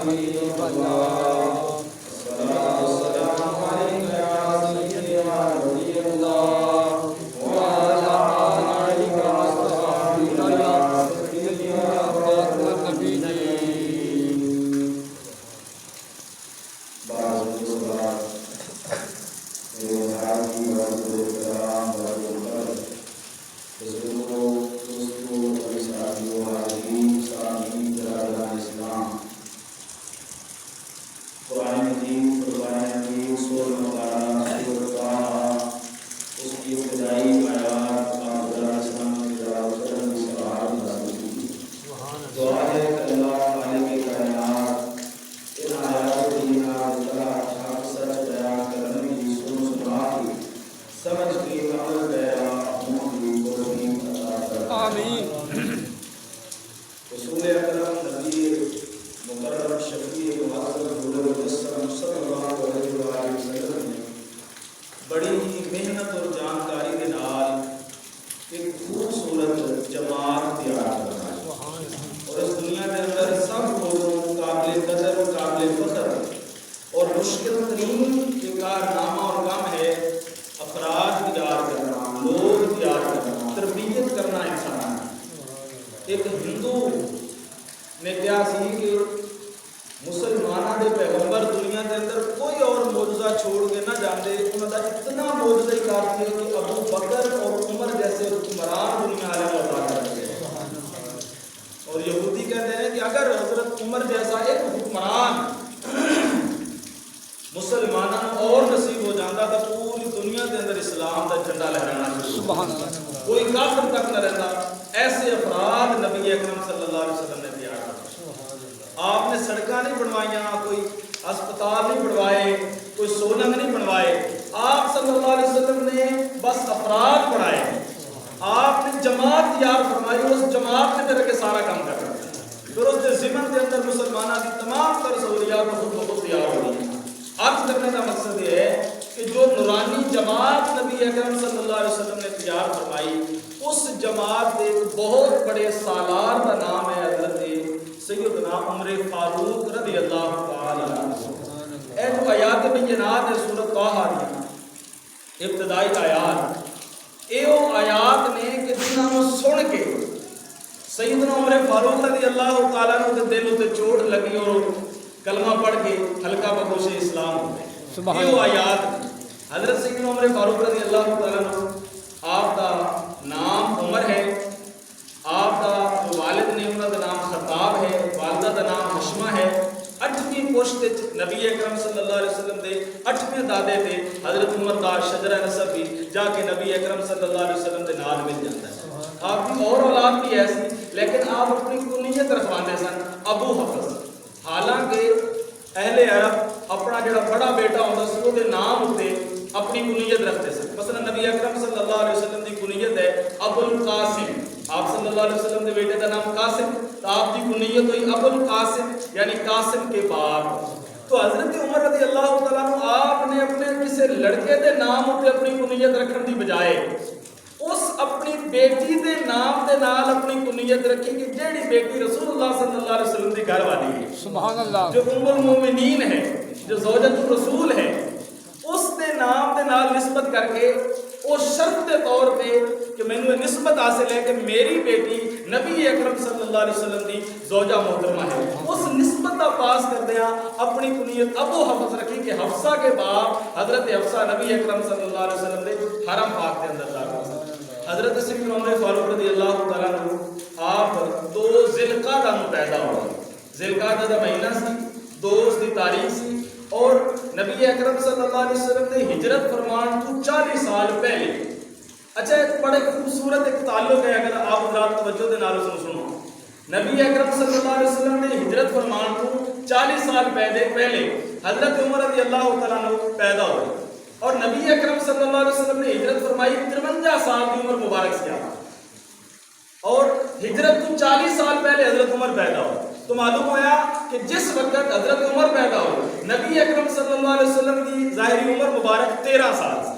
حميد مجيد الصلاة والسلام عليك يا سيدي يا ولي الله وعلى آلك وصحبك يا سيدي يا خاتم النبيين. بعد الصلاة بڑی ہی محنت اور جانکاری کے نال ایک خوبصورت جماعت تیار کرنا ہے اور اس دنیا کے اندر سب لوگوں قابل قدر اور قابل فخر اور مشکل ترین کے کارنامہ اور کام ہے افراد تیار کرنا، لوگ تیار کرنا، تربیت کرنا انسان. ایک ہندو نے کیا سی کہ مسلمانوں کے پیغمبر دنیا کے اندر کوئی اور معجزہ چھوڑ کے نہ جاتے، انہوں کا اتنا معجزہ ہی کافی ہے کہ ابو بکر اور عمر جیسے حکمران دنیا والے کو عطا کرتے ہیں. اور یہودی کہتے ہیں کہ اگر حضرت عمر جیسا ایک حکمران مسلمانوں اور نصیب ہو جاتا تو پوری دنیا کے اندر اسلام کا جھنڈا لہرانا شروع، کوئی کافر تک نہ رہتا. ایسے افراد نبی اکرم صلی اللہ علیہ وسلم نے تیار کیا. آپ نے سڑکیں نہیں بنوائیاں، کوئی ہسپتال نہیں بنوائے، کوئی سولنگ نہیں بنوائے. آپ صلی اللہ علیہ وسلم نے بس افراد بنائے. آپ نے جماعت تیار فرمائی، اس جماعت نے پھر کے سارا کام کرنا. پھر اس کے ضمن کے اندر مسلمانوں کی تمام تر سہولیات کو تیار ہو گئی. عرض کرنے کا مقصد یہ ہے کہ جو نورانی جماعت نبی اکرم صلی اللہ علیہ وسلم نے تیار فرمائی، اس جماعت کے بہت بڑے سالار کا نام ہے حضرت سیدنا عمر فاروق رضی اللہ تعالی عنہ. اے جو آیات بینات ہے سورۃ طٰہٰ کی ابتدائی آیات، اے وہ آیات نے کہ جنہاں کو سن کے سیدنا عمر فاروق رضی اللہ تعالی عنہ کے دل تے چوٹ لگی اور کلمہ پڑھ کے ہلکا بگوش اسلام ہو گئے. یہ وہ آیات حضرت سیدنا عمر فاروق رضی اللہ تعالی عنہ، آپ کا نام عمر ہے، آپ کا والد نے انہوں کا نام خطاب ہے، والدہ کا نام حشمہ ہے. 8ویں پشت نبی اکرم صلی اللہ علیہ وسلم دے 8ویں دادے تھے حضرت عمر دا شجرہ نسب بھی جا کے نبی اکرم صلی اللہ علیہ وسلم دے نال مل جاتا ہے. آپ کی اور اولاد بھی ایسی، لیکن آپ اپنی کنیت رکھوانے سن ابو حفظ. حالانکہ اہل عرب اپنا جڑا بڑا بیٹا ہوتا سی وہ نام ہوتے اپنی کنیت رکھتے سن. مثلا نبی اکرم صلی اللہ علیہ وسلم کی کنیت ہے ابو القاسم. آپ صلی اللہ علیہ وسلم کے بیٹے کا نام قاسم، تو آپ کی کنیت ہوئی ابو القاسم یعنی قاسم کے باپ. تو حضرت عمر رضی اللہ تعالیٰ عنہ آپ نے اپنے کسی لڑکے کے نام ہوتے اپنی کنیت رکھنے کی بجائے اس اپنی بیٹی دے نام دے نال اپنی کنیت رکھی کہ جیڑی بیٹی رسول اللہ صلی اللہ علیہ وسلم کی گھر والی ہے، سبحان اللہ، جو ام المومنین ہے، جو زوجۃ الرسول ہے، اس دے نام دے نال نسبت کر کے اس شرط کے طور پہ کہ میں نے نسبت حاصل ہے کہ میری بیٹی نبی اکرم صلی اللہ علیہ وسلم کی زوجہ محترمہ ہے. اس نسبت کا پاس کر دیا اپنی کنیت ابو حفظ رکھی کہ حفصہ کے باپ حضرت حفصہ نبی اکرم صلی اللہ علیہ وسلم نے حرم پاک کے اندر داخل. حضرت سیدنا عمر فاروق رضی اللہ تعالیٰ عنہ آپ 2 ذی القعدہ میں پیدا ہوئے. ذی القعدہ کا مہینہ سی، 2 اس کی تاریخ سی، اور نبی اکرم صلی اللہ علیہ وسلم نے ہجرت فرمان تو 40 سال پہلے. اچھا ایک بڑے خوبصورت ایک تعلق ہے، اگر آپ حضرات توجہ دے نال سنو. نبی اکرم صلی اللہ علیہ وسلم نے ہجرت فرمان تو 40 سال پہلے حضرت عمر رضی اللہ تعالیٰ عنہ پیدا ہوئے، اور نبی اکرم صلی اللہ علیہ وسلم نے ہجرت فرمائی 53 سال کی عمر مبارک سے، اور ہجرت تو 40 سال پہلے حضرت عمر پیدا ہوئے. تو معلوم ہوا کہ جس وقت حضرت عمر پیدا ہوئے نبی اکرم صلی اللہ علیہ وسلم کی ظاہری عمر مبارک 13 سال سے.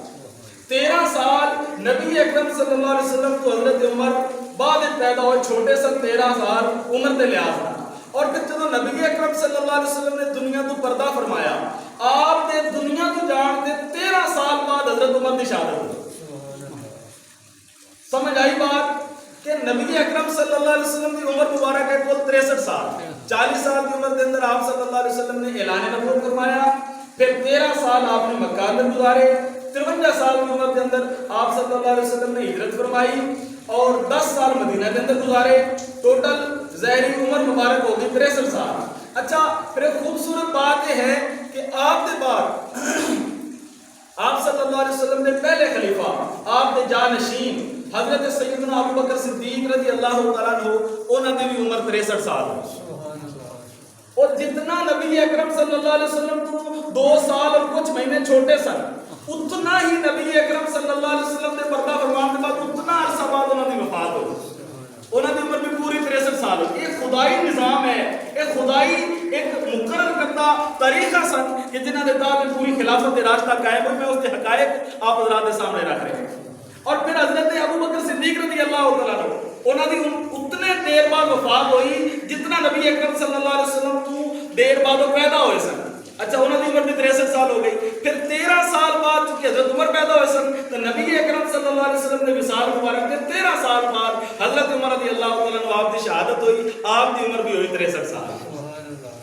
13 سال نبی اکرم صلی اللہ علیہ وسلم کو حضرت عمر بعد پیدا ہوئے چھوٹے سن 13 سال عمر دے لحاظ نہ، اور پھر جب نبی اکرم صلی اللہ علیہ وسلم نے دنیا تو پردہ فرمایا، آپ نے دنیا تو جان دے 13 سال بعد حضرت عمر کی شہادت ہوئی۔ سمجھ آئی بات کہ نبی اکرم صلی اللہ علیہ وسلم کی عمر مبارک ہے کل 63 سال، 40 سال کی عمر کے اندر آپ صلی اللہ علیہ وسلم نے اعلان نبوت فرمایا، پھر 13 سال آپ نے مکہ میں گزارے، 53 سال کی عمر کے اندر آپ صلی اللہ علیہ وسلم نے ہجرت فرمائی اور 10 سال مدینہ کے اندر گزارے، ٹوٹل ظاہری عمر مبارک ہو گئی 63 سال۔ اچھا پھر ایک خوبصورت بات یہ ہے کہ آپ کے بعد آپ صلی اللہ علیہ وسلم نے پہلے خلیفہ، آپ کے جانشین حضرت سیدنا ابو بکر صدیق رضی اللہ تعالیٰ عنہ، انہوں نے بھی عمر 63 سال اور جتنا نبی اکرم صلی اللہ علیہ وسلم کو 2 سال اور کچھ مہینے چھوٹے سن، اتنا ہی نبی اکرم صلی اللہ علیہ وسلم نے پردہ فرمان کے بعد اتنا عرصہ بعد انہوں نے وفات ہو، انہوں نے عمر بھی پوری 63 سال ہوئی۔ ایک خدائی نظام ہے، ایک خدائی ایک مقرر کرتا طریقہ سن کہ جنہوں نے تحت پوری خلافت راستہ قائم ہوئی۔ میں اس کے حقائق آپ حضرات کے سامنے رکھ رہے ہیں۔ اور پھر حضرت ابو بکر صدیق رضی اللہ تعالیٰ عنہ، انہوں نے اتنے دیر بعد وفات ہوئی جتنا نبی اکرم صلی اللہ علیہ وسلم تو دیر بعد وہ پیدا ہوئے سن۔ اچھا انہوں نے عمر بھی 63 سال ہو گئی۔ پھر 13 سال بعد چونکہ حضرت عمر پیدا ہوئے سن تو نبی اکرم صلی اللہ علیہ وسلم نے وصال مبارک کے 13 سال بعد حضرت عمر رضی اللہ تعالیٰ عنہ آپ کی شہادت ہوئی، آپ کی عمر بھی ہوئی 63 سال۔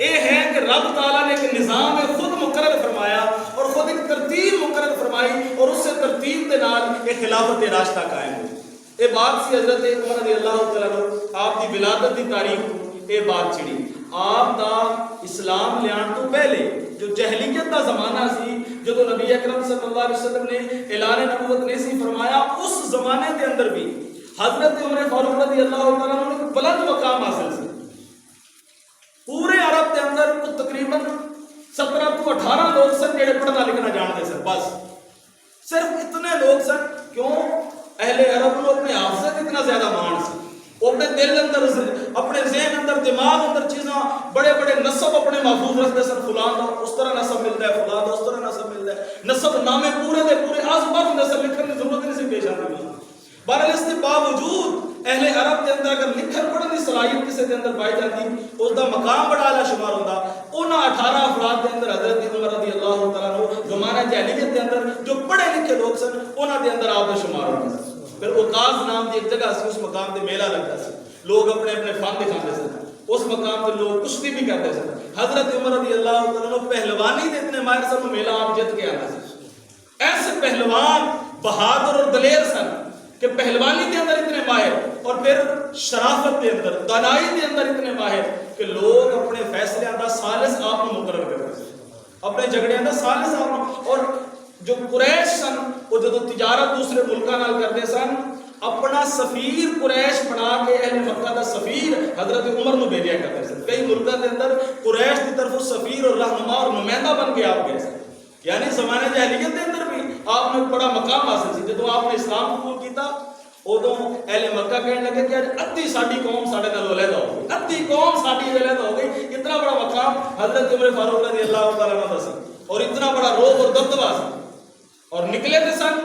یہ ہے کہ رب تعالیٰ نے ایک نظام خود مقرر فرمایا اور خود ایک ترتیب مقرر فرمائی اور اس سے ترتیب کے نال ایک خلافت راستہ قائم ہوئی۔ یہ بات سی حضرت عمر رضی اللہ تعالیٰ عنہ آپ کی ولادت کی تاریخ یہ بات چھڑی۔ آپ دا اسلام لیان تو پہلے جو جہلیت کا زمانہ سی، جو تو نبی اکرم صلی اللہ علیہ وسلم نے اعلان نبوت نے سی فرمایا، اس زمانے کے اندر بھی حضرت عمر فاروق رضی اللہ تعالیٰ عنہ نے بلند مقام حاصل سی۔ پورے عرب کے اندر تقریباً 17 تو 18 لوگ سن جڑے پڑھنا لکھنا جانتے سن، بس صرف اتنے لوگ سن۔ کیوں؟ اہل عرب کو اپنے حافظے سے اتنا زیادہ مان سی، وہ اپنے دل اندر اپنے ذہن اندر دماغ اندر چیزاں بڑے بڑے نسب اپنے محفوظ رکھتے سن، فلان دا اس طرح نسب ملتا ہے، فلان دا اس طرح نسب ملتا ہے، نسب نامے پورے دے پورے آزمار نسب لکھنے کی ضرورت نہیں سی پیش آتی۔ بہرحال اس کے باوجود اہل عرب کے اندر اگر لکھن پڑھن کی صلاحیت کسی کے اندر پائی جاتی، اس کا مقام بڑا اعلیٰ شمار ہوتا۔ انہاں 18 افراد کے اندر حضرت عمر رضی اللہ تعالیٰ عنہ زمانہ جاہلیت کے اندر جو پڑھے لکھے لوگ سن، انہاں کے اندر آپ کا شمار ہوتا۔ پھر اوقاز نام کی ایک جگہ سی، اس مقام پہ میلہ لگتا سی، لوگ اپنے اپنے فن دکھاتے سن، اس مقام پہ لوگ کشتی بھی کرتے سن۔ حضرت عمر رضی اللہ تعالیٰ عنہ پہلوانی دے اتنے ماہر سن، میلہ آپ جت کے آتے سن۔ ایسے پہلوان بہادر اور دلیر سن کہ پہلوانی کے اندر اتنے ماہر اور پھر شرافت کے اندر، دانائی کے اندر اتنے ماہر کہ لوگ اپنے فیصلے کا ثالث آپ کو مقرر کرتے ہیں، اپنے جھگڑے کا ثالث آپ۔ اور جو قریش سن وہ جب تجارت دوسرے ملکوں نال کرتے سن، اپنا سفیر قریش بنا کے اہل مکہ کا سفیر حضرت عمر نو بھیجا کرتے سن۔ کئی ملکوں کے اندر قریش کی طرف سفیر اور رہنما اور نمائندہ بن کے آپ گئے سن۔ یعنی زمانے جاہلیت کے اندر بھی آپ نے بڑا مقام حاصل سی۔ جب آپ نے اسلام قبول کیتا ادوں اہل مکہ کہنے لگے کہ ادھی ساری قوم ساڈے نال علیحدہ ہو گئی، ادھی قوم ساڈی علیحدہ ہو گئی۔ اتنا بڑا مقام حضرت عمر فاروق رضی اللہ تعالیٰ عنہ سی اور اتنا بڑا روب اور دبدبہ سی، اور نکلے تھے سن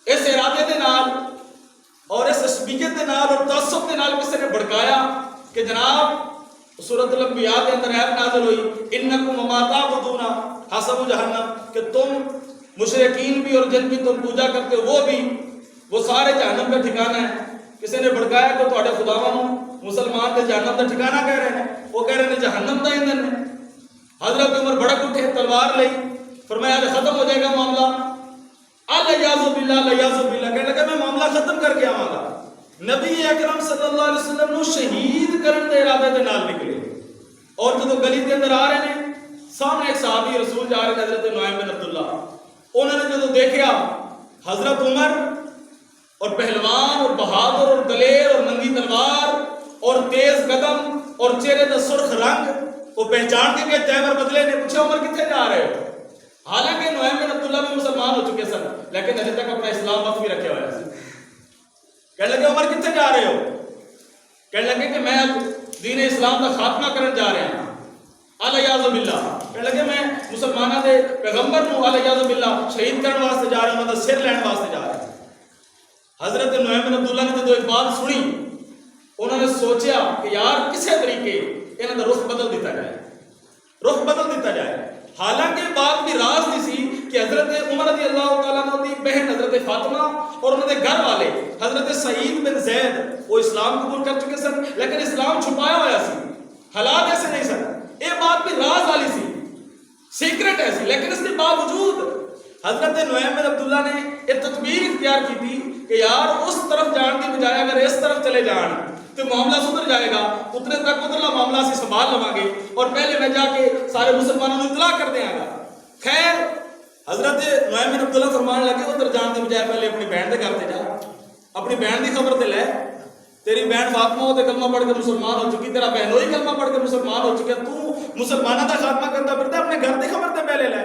اس ارادے کے نال اور اس عصبیت کے نال اور تعصب کے نال کسی نے بھڑکایا کہ جناب سورۃ الانبیاء کے اندر آیت نازل ہوئی، انکم وما تعبدون حسب جہنم، کہ تم مشرکین بھی اور جن بھی تم پوجا کرتے ہو وہ سارے جہنم کا ٹھکانہ ہے۔ کسی نے بھڑکایا کہ تواڈے خداواں مسلمان تے جہنم کا ٹھکانہ کہہ رہے ہیں، وہ کہہ رہے ہیں جہنم دا ایندھن ہے۔ حضرت عمر بھڑک اٹھے، تلوار لئی، فرمایا ختم ہو جائے گا معاملہ، الیاذ باللہ الیاذ باللہ، کہنے لگا میں معاملہ ختم کر کے آواں گا۔ نبی اکرم صلی اللہ علیہ وسلم نو شہید کرن دے ارادے دے نال نکلے، اور جب گلی کے اندر آ رہے ہیں سامنے ایک صحابی رسول جا رہے ہیں حضرت نعیم بن عبداللہ، انہوں نے جب دیکھا حضرت عمر اور پہلوان اور بہادر اور دلیر اور ننگی تلوار اور تیز قدم اور چہرے کا سرخ رنگ، وہ پہچان کے تیور بدلے نے پوچھا عمر کتنے جا رہے ہو؟ حالانکہ نعیم بن عبداللہ بھی مسلمان ہو چکے سن لیکن ابھی تک اپنا اسلام وقت بھی رکھے ہوئے ہیں۔ کہنے لگے عمر کتنے جا رہے ہو؟ کہنے لگے کہ میں دین اسلام کا خاتمہ کرنے جا رہے ہیں، الیاذ باللہ۔ کہنے لگے میں مسلمانوں کے پیغمبر نو الیاذ باللہ شہید کرنے واسطے جا رہے ہیں، مطلب سر لینے واسطے جا رہے ہیں۔ حضرت نعیم بن عبداللہ نے جو ایک بات سنی، انہوں نے سوچا کہ یار کسے طریقے انہاں دا رخ بدل دیتا جائے، رخ بدل دیتا جائے. حالانکہ بات بھی راز نہیں سی کہ حضرت عمر رضی اللہ تعالیٰ عنہ دی بہن حضرت فاطمہ اور انہوں نے گھر والے حضرت سعید بن زید وہ اسلام قبول کر چکے سن، لیکن اسلام چھپایا ہوا سی، حالات ایسے نہیں سن. یہ بات بھی راز والی سی، سیکرٹ ایسی. لیکن اس کے باوجود حضرت نعیم بن عبداللہ نے ایک تدبیر اختیار کی تھی کہ یار اس طرف جان کی بجائے اگر اس طرف چلے جان تو معاملہ سدھر جائے گا، اتنے تک ادھرلا معاملہ سے سنبھال لواں گے اور پہلے میں جا کے سارے مسلمانوں کو اطلاع کر دیا گا. خیر حضرت نعیم بن عبداللہ فرمان لگے ادھر جان کی بجائے پہلے اپنی بہن دے گھر تے جا، اپنی بہن دی خبر تے لے. تیری بہن فاطمہ ہوتے کلمہ پڑھ کے مسلمان ہو چکی، تیرا بہنوئی کلمہ پڑھ کے مسلمان ہو چکا، تو مسلمانوں کا خاتمہ کرتا پھرتا اپنے گھر دی خبر تے پہلے لے.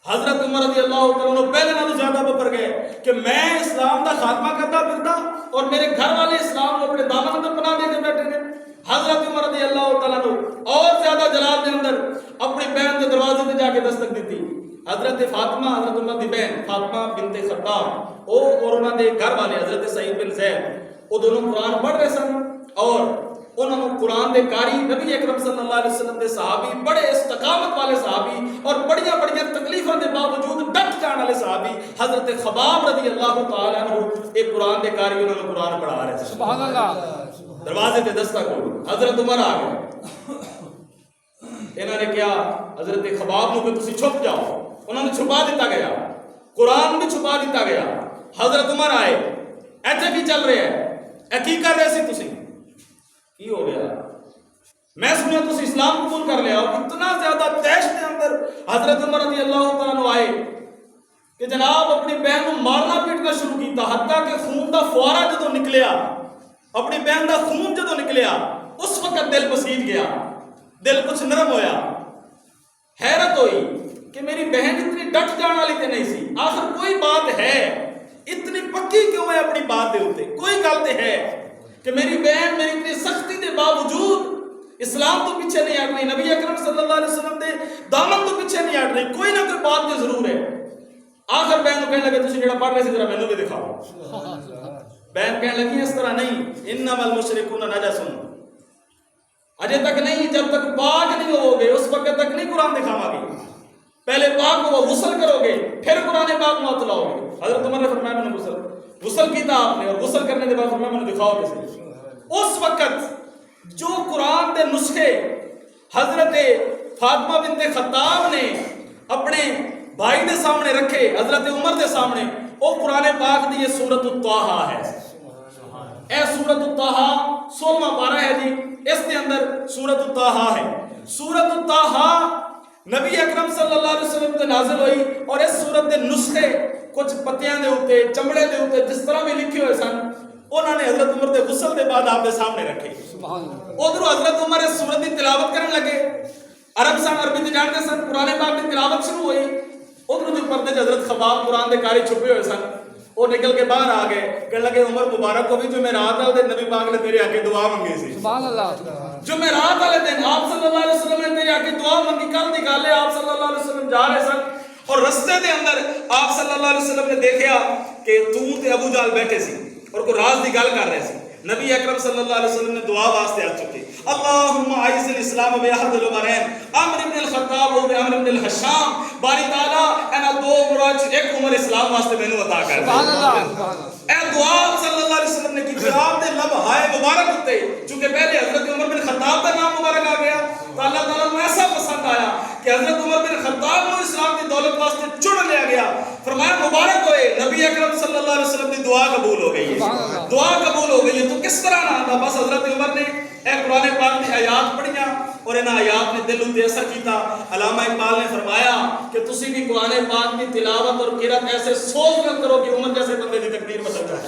حضرت عمر رضی اللہ تعالیٰ عنہ پہلے نالوں زیادہ بپر گئے کہ میں اسلام کا خاتمہ کرتا پھرتا اور میرے گھر والے اسلام کو اپنے دامن اندر پناہ دے کے بیٹھے ہیں. حضرت عمر رضی اللہ تعالیٰ عنہ اور زیادہ جلال کے اندر اپنی بہن کے دروازے پہ جا کے دستک دیتی. حضرت فاطمہ حضرت عمر دی بہن فاطمہ بنت خطاب اور انہوں نے گھر والے حضرت سعید بن زید وہ دونوں قرآن پڑھ رہے سن اور انہوں نے قرآن دے قاری نبی اکرم صلی اللہ علیہ وسلم دے صحابی بڑے استقامت والے صحابی اور بڑیاں بڑیاں تکلیفوں دے باوجود ڈٹ جان والے صحابی حضرت خباب رضی اللہ تعالیٰ عنہ ایک قرآن دے قاری انہوں نے قرآن پڑھا رہے تھے. سبحان اللہ. دروازے تے دستک ہوئی، حضرت عمر آ گئے. انہوں نے کیا حضرت خباب نو کہ تسی چھپ جاؤ، انہوں نے چھپا دیتا گیا، قرآن بھی چھپا دیتا گیا. حضرت عمر آئے، ایتھے کی چل رہے ہیں، اے کی کر رہے سی تسی، کی ہو گیا؟ میں سنیا تسی اسلام قبول کر لیا. اور اتنا زیادہ تیش کے اندر حضرت عمر رضی اللہ تعالیٰ عنہ آئے کہ جناب اپنی بہن کو مارنا پیٹنا شروع کیتا، حتیٰ کہ خون دا فوارہ جدو نکلیا، اپنی بہن دا خون جدو نکلیا اس وقت دل پسیج گیا، دل کچھ نرم ہویا. حیرت ہوئی کہ میری بہن اتنی ڈٹ جان والی تے نہیں سی، آخر کوئی بات ہے، اتنی پکی کیوں ہے اپنی بات دے ہوتے، کوئی گل تے ہے کہ میری بہن میری اتنی سختی دے باوجود اسلام تو پیچھے نہیں ہٹ رہی، نبی اکرم صلی اللہ علیہ وسلم دے دامن تو پیچھے نہیں ہٹ رہی، کوئی نہ کوئی بات تو ضرور ہے. آخر بہن کو کہنے لگے تسی جڑا پڑھ رہے سی ذرا مینوں بھی دکھاؤ. بہن کہنے لگی اس طرح نہیں، انما المشرکون نجس، اجے تک نہیں، جب تک پاک نہیں ہو گے اس وقت تک نہیں قرآن دکھاواں گے، پہلے پاک ہو غسل کرو گے پھر قرآن پاک میں ہاتھ لاؤ گے. حضرت عمر نے فرمایا میں نے غسل کیتا آپ نے، اور غسل کرنے کے بعد فرمایا میں نے دکھاؤ کسی. اس وقت جو قرآن دے نسخے حضرت فاطمہ بنت خطاب نے اپنے بھائی دے سامنے رکھے، حضرت عمر دے سامنے، وہ قرآن پاک دی یہ سورۃ الطٰہٰ ہے. اے سورۃ الطٰہٰ 16واں پارہ ہے جی، اس کے اندر سورۃ الطٰہٰ ہے. سورۃ الطٰہٰ نبی اکرم صلی اللہ علیہ وسلم تے نازل ہوئی اور اس سورت دے نسخے کچھ پتیاں دے اوتے چمڑے دے اوتے جس طرح بھی لکھے ہوئے سن انہوں نے حضرت عمر دے غسل دے بعد آپ دے سامنے رکھے. ادھر حضرت عمر اس سورت کی تلاوت کرنے لگے، عرب سن، عربی تے جانتے سن، قرآن پاک کی تلاوت شروع ہوئی. ادھر بھی پردے حضرت خباب قرآن دے قاری چھپے ہوئے سن، وہ نکل کے باہر آ گئے، کہنے لگے عمر مبارک کو بھی جمعرات والے دن نبی پاک نے تیرے آگے دعا منگی سی. سبحان اللہ. جمعرات والے دن آپ صلی اللہ علیہ وسلم نے تیرے آگے دعا منگی. کل دی گل ہے، آپ صلی اللہ علیہ وسلم جا رہے سن اور رستے دے اندر آپ صلی اللہ علیہ وسلم نے دیکھا کہ تو تے ابو جہل بیٹھے سی اور کوئی راز دی گل کر رہے سی. نبی اکرم صلی اللہ علیہ وسلم نے دعا واسطے آ چکے، اللہم اعز الاسلام بأحد العمرین عمر بن الخطاب و عمر بن الحشام، باری تعالیٰ اینا دو مراد ایک عمر اسلام واسطے میں نے عطا کر دیا. اے دعا صلی اللہ علیہ وسلم نے کی آپ دے لمحائے مبارک ہوتے، چونکہ پہلے حضرت عمر بن خطاب کا نام مبارک آ گیا تو اللہ تعالیٰ کو ایسا پسند آیا کہ حضرت عمر بن خطاب کو اسلام کی دولت واسطے چڑ لیا گیا. فرمایا مبارک ہوئے، نبی اکرم صلی اللہ علیہ وسلم کی دعا قبول ہو گئی ہے، دعا قبول ہو گئی ہے. تو کس طرح نہ تھا، بس حضرت عمر نے اے قرآن پاک کی آیات پڑھیاں اور انہاں آیات نے دل تے اثر کیتا. علامہ اقبال نے فرمایا کہ تسی بھی قرآن پاک کی تلاوت اور قرات ایسے سوچ کر کرو کہ عمر جیسے بندے کی تقدیر بدل جائے.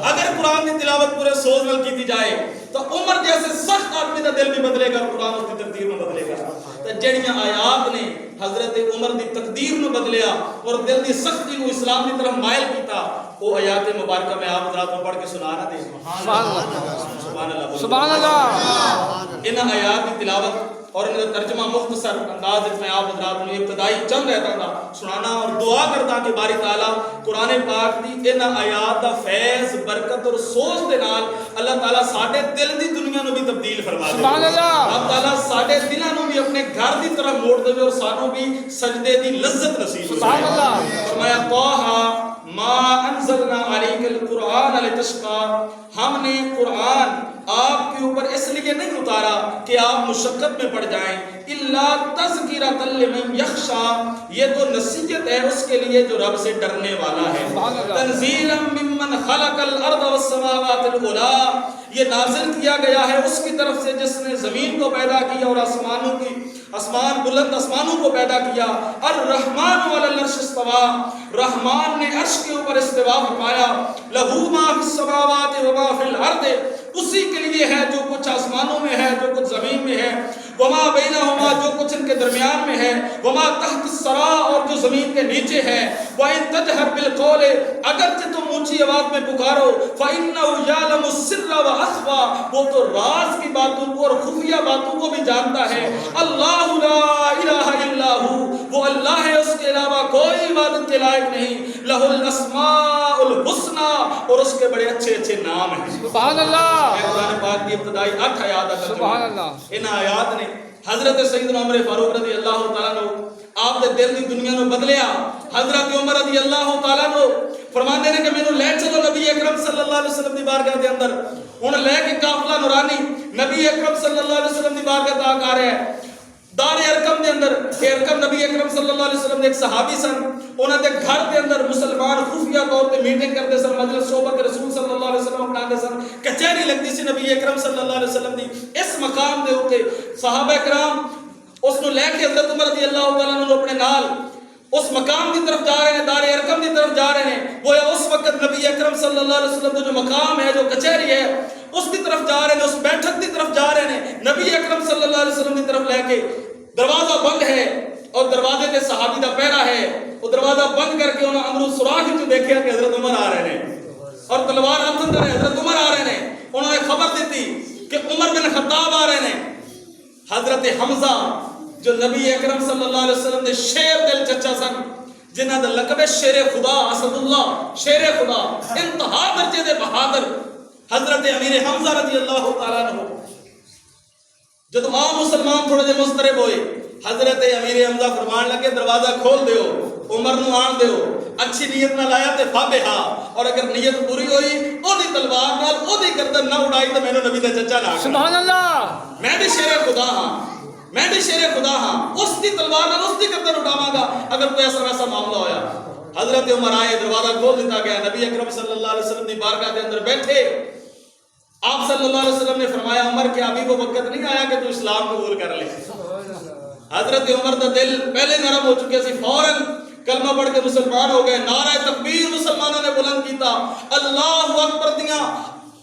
اگر قرآن کی تلاوت پورے سوچ کر کی جائے تو عمر جیسے سخت آدمی کا دل بھی بدلے گا، قرآن اس کی تقدیر میں بدلے گا. تو جڑیاں آیات نے حضرت عمر دی تقدیر میں بدلیا اور دل دی سختی کو اسلام کی طرف مائل کیتا، وہ آیات مبارکہ میں آپ حضرات کو پڑھ کے سنانا دے. سبحان اللہ، سبحان اللہ. ان آیات کی تلاوت اور ان کا ترجمہ مختصر انداز میں آپ حضرات نے ابتدائی چند رہتا تھا سنانا اور دعا کرتا کہ باری تعالیٰ قرآن پاک دی ان آیات دا فیض برکت اور سوچ دے نال اللہ تعالیٰ ساڈے دل دی دنیا نو بھی تبدیل فرما دے سبحان اللہ اللہ تعالیٰ ساڈے دلاں نو بھی اپنے گھر دی طرف موڑ دے اور سانو بھی سجدے دی لذت نصیب ہو سبحان اللہ فرمایا طه ما انزلنا علیک القرآن لتشقى ہم نے قرآن آپ کے اوپر اس لیے نہیں اتارا کہ آپ مشقت میں پڑ جائیں الا تذکرۃ لمن یخشی یہ تو نصیحت ہے اس کے لیے جو رب سے ڈرنے والا ہے تنزیلا ممن خلق الارض والسماوات العلی یہ نازل کیا گیا ہے اس کی طرف سے جس نے زمین کو پیدا کیا اور آسمان بلند آسمانوں کو پیدا کیا الرحمن علی العرش استوى رحمان نے عرش کے اوپر استوا فرمایا لہ ما فی السماوات و ما فی الارض اسی کے لیے ہے جو کچھ آسمانوں میں ہے جو کچھ زمین میں ہے وما بینہما جو کچھ ان کے درمیان میں ہے وما تحت الثری اور جو زمین کے نیچے ہے وَإِن تَجْهَرْ بِالْقَوْلِ اگرچہ تم اونچی آواز میں پکارو فَإِنَّهُ يَعْلَمُ السِّرَّ وَأَخْفَى وہ تو راز کی باتوں کو اور خفیہ باتوں کو بھی جانتا ہے اللہ لا الہ الا ہو وہ اللہ ہے اس کے علاوہ کوئی عبادت کے لائق نہیں لہ الاسماء الحسنی اور اس کے بڑے اچھے اچھے نام ہیں سبحان اللہ قرآن پاک کی ابتدائی 8 آیات کا سبحان اللہ ان آیات نے حضرت سیدنا عمر فاروق رضی اللہ تعالیٰ عنہ آپ دے دل دی دنیا نو بدلیا حضرت عمر رضی اللہ تعالیٰ عنہ فرماندے نے کہ مینوں لے چلو نبی اکرم صلی اللہ علیہ وسلم دی بارگاہ دے اندر ہن لے کے قافلہ نورانی نبی اکرم صلی اللہ علیہ وسلم دی بارگاہ تک آ رہا ہے دار ارقم دے اندر ارقم نبی اکرم صلی اللہ علیہ وسلم دے ایک صحابی سن انہاں دے گھر دے اندر مسلمان خفیہ طور تے میٹنگ کرتے سن مجلس صحبت رسول صلی اللہ علیہ وسلم اپنا سن کچہری لگتی سی نبی اکرم صلی اللہ علیہ وسلم دی اس مقام دے اوتے صحابہ کرام اس نو لے کے حضرت عمر رضی اللہ تعالیٰ عنہ اپنے نال اس مقام کی طرف جا رہے ہیں دار ارقم کی طرف جا رہے ہیں وہ اس وقت نبی اکرم صلی اللہ علیہ وسلم کا جو مقام ہے جو کچہری ہے اس کی طرف جا رہے ہیں اس بیٹھک کی طرف جا رہے ہیں نبی اکرم صلی اللہ علیہ وسلم کی طرف لے کے دروازہ بند ہے اور دروازے تے صحابی دا پہرا ہے وہ دروازہ بند کر کے انہوں اندروں سوراخ وچ دیکھیا کہ حضرت عمر آ رہے ہیں اور تلوار ہاتھ اندر ہے حضرت عمر آ رہے ہیں انہوں نے خبر دیتی کہ عمر بن خطاب آ رہے ہیں حضرت حمزہ جو نبی اکرم صلی اللہ علیہ وسلم نے شیر دل چچا سن جنہاں دا لقب ہے شیر خدا اسد اللہ شیر خدا انتہا درجے دے بہادر حضرت امیر حمزہ رضی اللہ تعالیٰ عنہ جب عام مسلمان تھوڑے جے مسترب ہوئے حضرت امیر حمزہ فرمان لگے دروازہ کھول دیو عمر نو آن دیو اچھی نیت نہ لایا تے فابہا اور اگر نیت پوری ہوئی او دی تلوار نال او دی گردن نہ اڑائی تو میں نبی دا چچا نہ سبحان اللہ میں بھی شیر خدا ہاں میں بھی شیر خدا ہاں اس دی تلوار نال اس دی گردن اٹھاواں گا اگر کوئی ایسا ویسا معاملہ ہویا حضرت عمر آئے دروازہ کھول دیتا گیا نبی اکرم صلی اللہ علیہ وسلم دی بارگاہ دے اندر بیٹھے آپ صلی اللہ علیہ وسلم نے فرمایا عمر کیا ابھی وہ وقت نہیں آیا کہ تو اسلام قبول کر لے حضرت عمر دا دل پہلے نرم ہو چکے سی فوراً کلمہ پڑھ کے مسلمان ہو گئے نعرہ تکبیر مسلمانوں نے بلند کیتا اللہ اکبر دیاں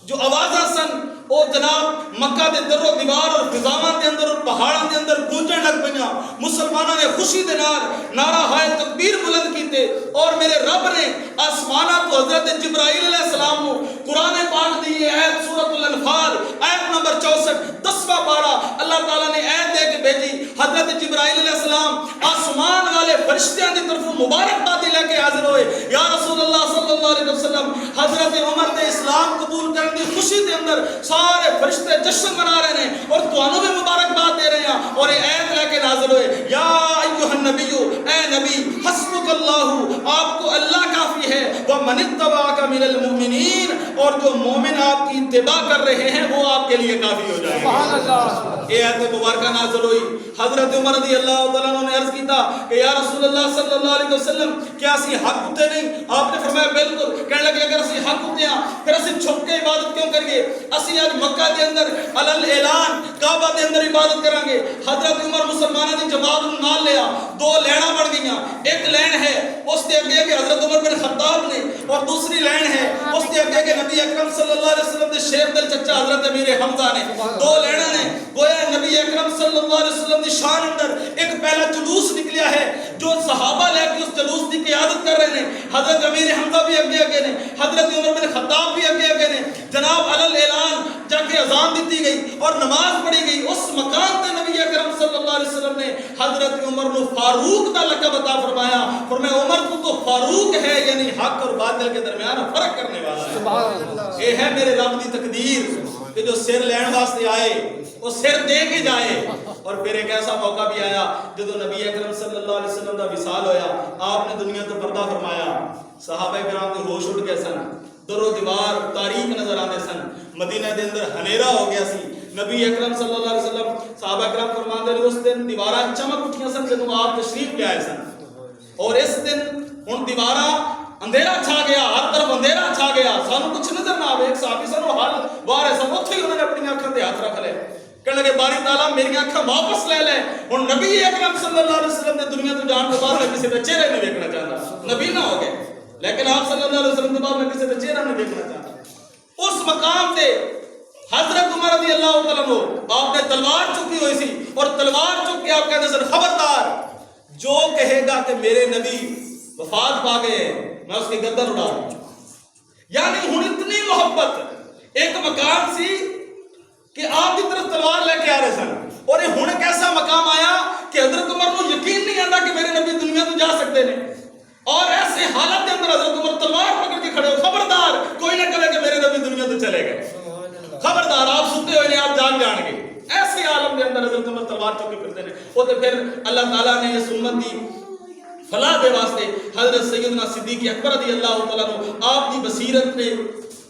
جو آوازاں سن او جناب مکہ دے در و دیوار اور فضاواں دے اندر اور پہاڑاں دے اندر گونجن لگ پئیاں مسلمانوں نے خوشی دے نال نعرہ ہائے تکبیر بلند کیتے اور میرے رب نے آسماناں تو حضرت جبرائیل علیہ السلام کو قرآن پاک دی آیت سورۃ الانفال آیت نمبر 64 10واں پارہ اللہ تعالیٰ نے آیت دے کے بھیجی حضرت جبرائیل علیہ السلام آسمان والے فرشتیاں دی طرف مبارکباد لے کے حاضر ہوئے یا رسول اللہ صلی اللہ علیہ وسلم حضرت عمر نے اسلام قبول کرنے کی خوشی دے اندر سارے فرشتے جشن منا رہے ہیں اور تانوں بھی مبارکباد دے رہے ہیں اور یہ آیت لے کے نازل ہوئے یا ایھا النبی اے نبی حسبک اللہ آپ کو اللہ کافی ہے ومن اتبعک من المؤمنین اور جو مومن آپ کی اتباع کر رہے ہیں وہ آپ کے لیے کافی ہو جائے گا سبحان اللہ یہ آیت مبارکہ نازل ہوئی حضرت عمر رضی اللہ تعالیٰ عنہ نے عرض کیتا کہ یا رسول اللہ صلی اللہ علیہ وسلم کیا اسی حق ہوتے نہیں آپ نے فرمایا بالکل کہنے لگے اگر اسی حق ہوتے ہیں پھر اسی چھپ کے عبادت کیوں کریے اسی آج مکہ دے اندر علل اعلان کعبہ دے اندر عبادت کریں گے حضرت عمر مسلمانوں دی جماعت نو نال لیا دو لیناں بن گئیاں ایک لین ہے اس دے اگے کہ حضرت عمر بن خطاب نے اور دوسری لین ہے اس دے اگے کہ نبی اکرم صلی اللہ علیہ وسلم دے شیر دل چچا حضرت امیر حمزہ نے دو لیناں نے گویا نبی اکرم صلی اللہ علیہ وسلم دی شان اندر ایک پہلا جلوس نکلیا کیا ہے جو صحابہ لے کے اس جلوس کی قیادت کر رہے ہیں. حضرت امیر حمزہ بھی اگے نے, حضرت عمر بن خطاب بھی اگے نے. جناب علل اعلان جا کے اذان دیتی گئی اور نماز پڑھی گئی. اس مقام تے نبی اکرم صلی اللہ علیہ وسلم نے حضرت عمر کو فاروق کا لقب عطا فرمایا. فرمایا عمر تو فاروق ہے, یعنی حق اور باطل کے درمیان فرق کرنے والا ہے. سبحان اللہ. یہ ہے میرے رب کی تقدیر کہ جو سر لین واسطے آئے وہ سر دے کے جائے. اور پھر ایک ایسا موقع بھی آیا جب نبی اکرم صلی اللہ علیہ وسلم کا وصال ہویا, آپ نے دنیا تو پردہ فرمایا. صحابہ کرام کے ہوش اٹھ گئے سن, در و دیوار تاریک نظر آتے سن, مدینہ دے اندر ہنیرا ہو گیا سی. نبی اکرم صلی اللہ علیہ وسلم صحابہ کرام فرماندے نے اس دن دیواراں چمک اٹھیاں سن جدوں آپ تشریف لے آئے سن. اور اس دن ہن دیواراں اندھیرا چھا گیا, ہر طرف اندھیرا چھا گیا, سانو کچھ نظر نہ آوے. ایک صحابی سانو حال باہر سن, اوتھے ہی انہوں نے اپنی اکھاں تے ہاتھ رکھ لے, کہنے لگے باری تعالیٰ میری اکھاں واپس لے لے. ہن نبی اکرم صلی اللہ علیہ وسلم نے دنیا تو جان کے بعد میں کسی دا چہرہ نہیں دیکھنا چاہتا, نبی نہ ہو گئے, لیکن آپ صلی اللہ علیہ وسلم کے بعد میں کسی دا چہرہ نہیں دیکھنا چاہتا. اس مقام تے حضرت عمر رضی اللہ تعالیٰ عنہ آپ نے تلوار چکی ہوئی سی, اور تلوار چک کے آپ کہتے سن خبردار جو کہے گا کہ میرے نبی وفات پا گئے میں اس کی گردن اڑا دوں. یعنی ہن اتنی محبت, ایک مقام سی کہ آپ کی طرف تلوار لے کے آ رہے سن, اور یہ ہن ایک ایسا مقام آیا کہ حضرت عمر کو یقین نہیں آتا کہ میرے نبی دنیا تو جا سکتے ہیں, اور ایسے حالت کے اندر حضرت عمر تلوار پکڑ کے کھڑے ہو, خبردار کوئی نہ کہے کہ میرے نبی دنیا تو چلے گئے, خبردار آپ سنتے ہوئے نہیں, آپ جان جان گے. ایسے عالم کے اندر حضرت عمر تلوار چوکے پھرتے ہیں. وہ تو پھر اللہ تعالیٰ نے اس امت کی فلاح دے واسطے حضرت سیدنا صدیق اکبر رضی اللہ تعالیٰ عنہ آپ کی بصیرت نے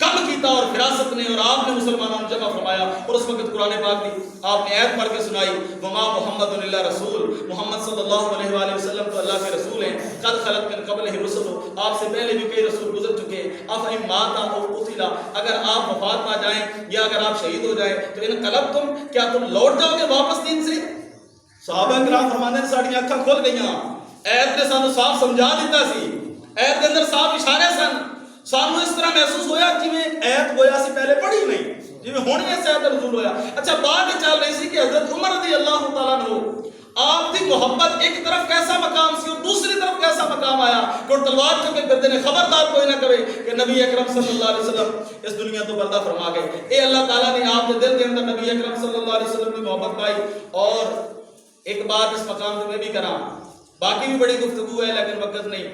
کم کیتا اور فراست نے, اور آپ نے مسلمانوں کو جمع فرمایا. اور اس وقت قرآن پاک کی آپ نے آیت پڑھ کے سنائی, وما محمد الا رسول, محمد صلی اللہ علیہ وآلہ وسلم تو اللہ کے رسول ہیں, قد خلت من قبلہ الرسل, آپ سے پہلے بھی کئی رسول گزر چکے, افئن مات او قتل, اگر آپ وفات پا جائیں یا اگر آپ شہید ہو جائیں تو انقلبتم, کیا تم لوٹ جاؤ گے واپس دین سے. صحابہ کرام فرماندے ہیں ساڈیاں اکھاں کھل گئیاں, ایت نے سانو صاف سمجھا دیتا سی, ایت کے اندر صاف اشارے سن. سانو اس طرح محسوس ہویا کہ میں ایت گویا سے پہلے پڑھی نہیں, جی میں ہونے سے ایت نزول ہویا. اچھا بات چل رہی سی کہ حضرت عمر رضی اللہ تعالیٰ عنہ آپ کی محبت ایک طرف کیسا مقام سی اور دوسری طرف کیسا مقام آیا کہ تلوار چوکے پھرتے ہیں, خبردار کوئی نہ کہے کہ نبی اکرم صلی اللہ علیہ وسلم اس دنیا تو پردہ فرما گئے. اے اللہ تعالیٰ نے آپ کے دل کے اندر نبی اکرم صلی اللہ علیہ وسلم کی محبت پائی. اور ایک بات اس مقام سے میں بھی کراں, باقی بھی بڑی گفتگو ہے لیکن وقت نہیں.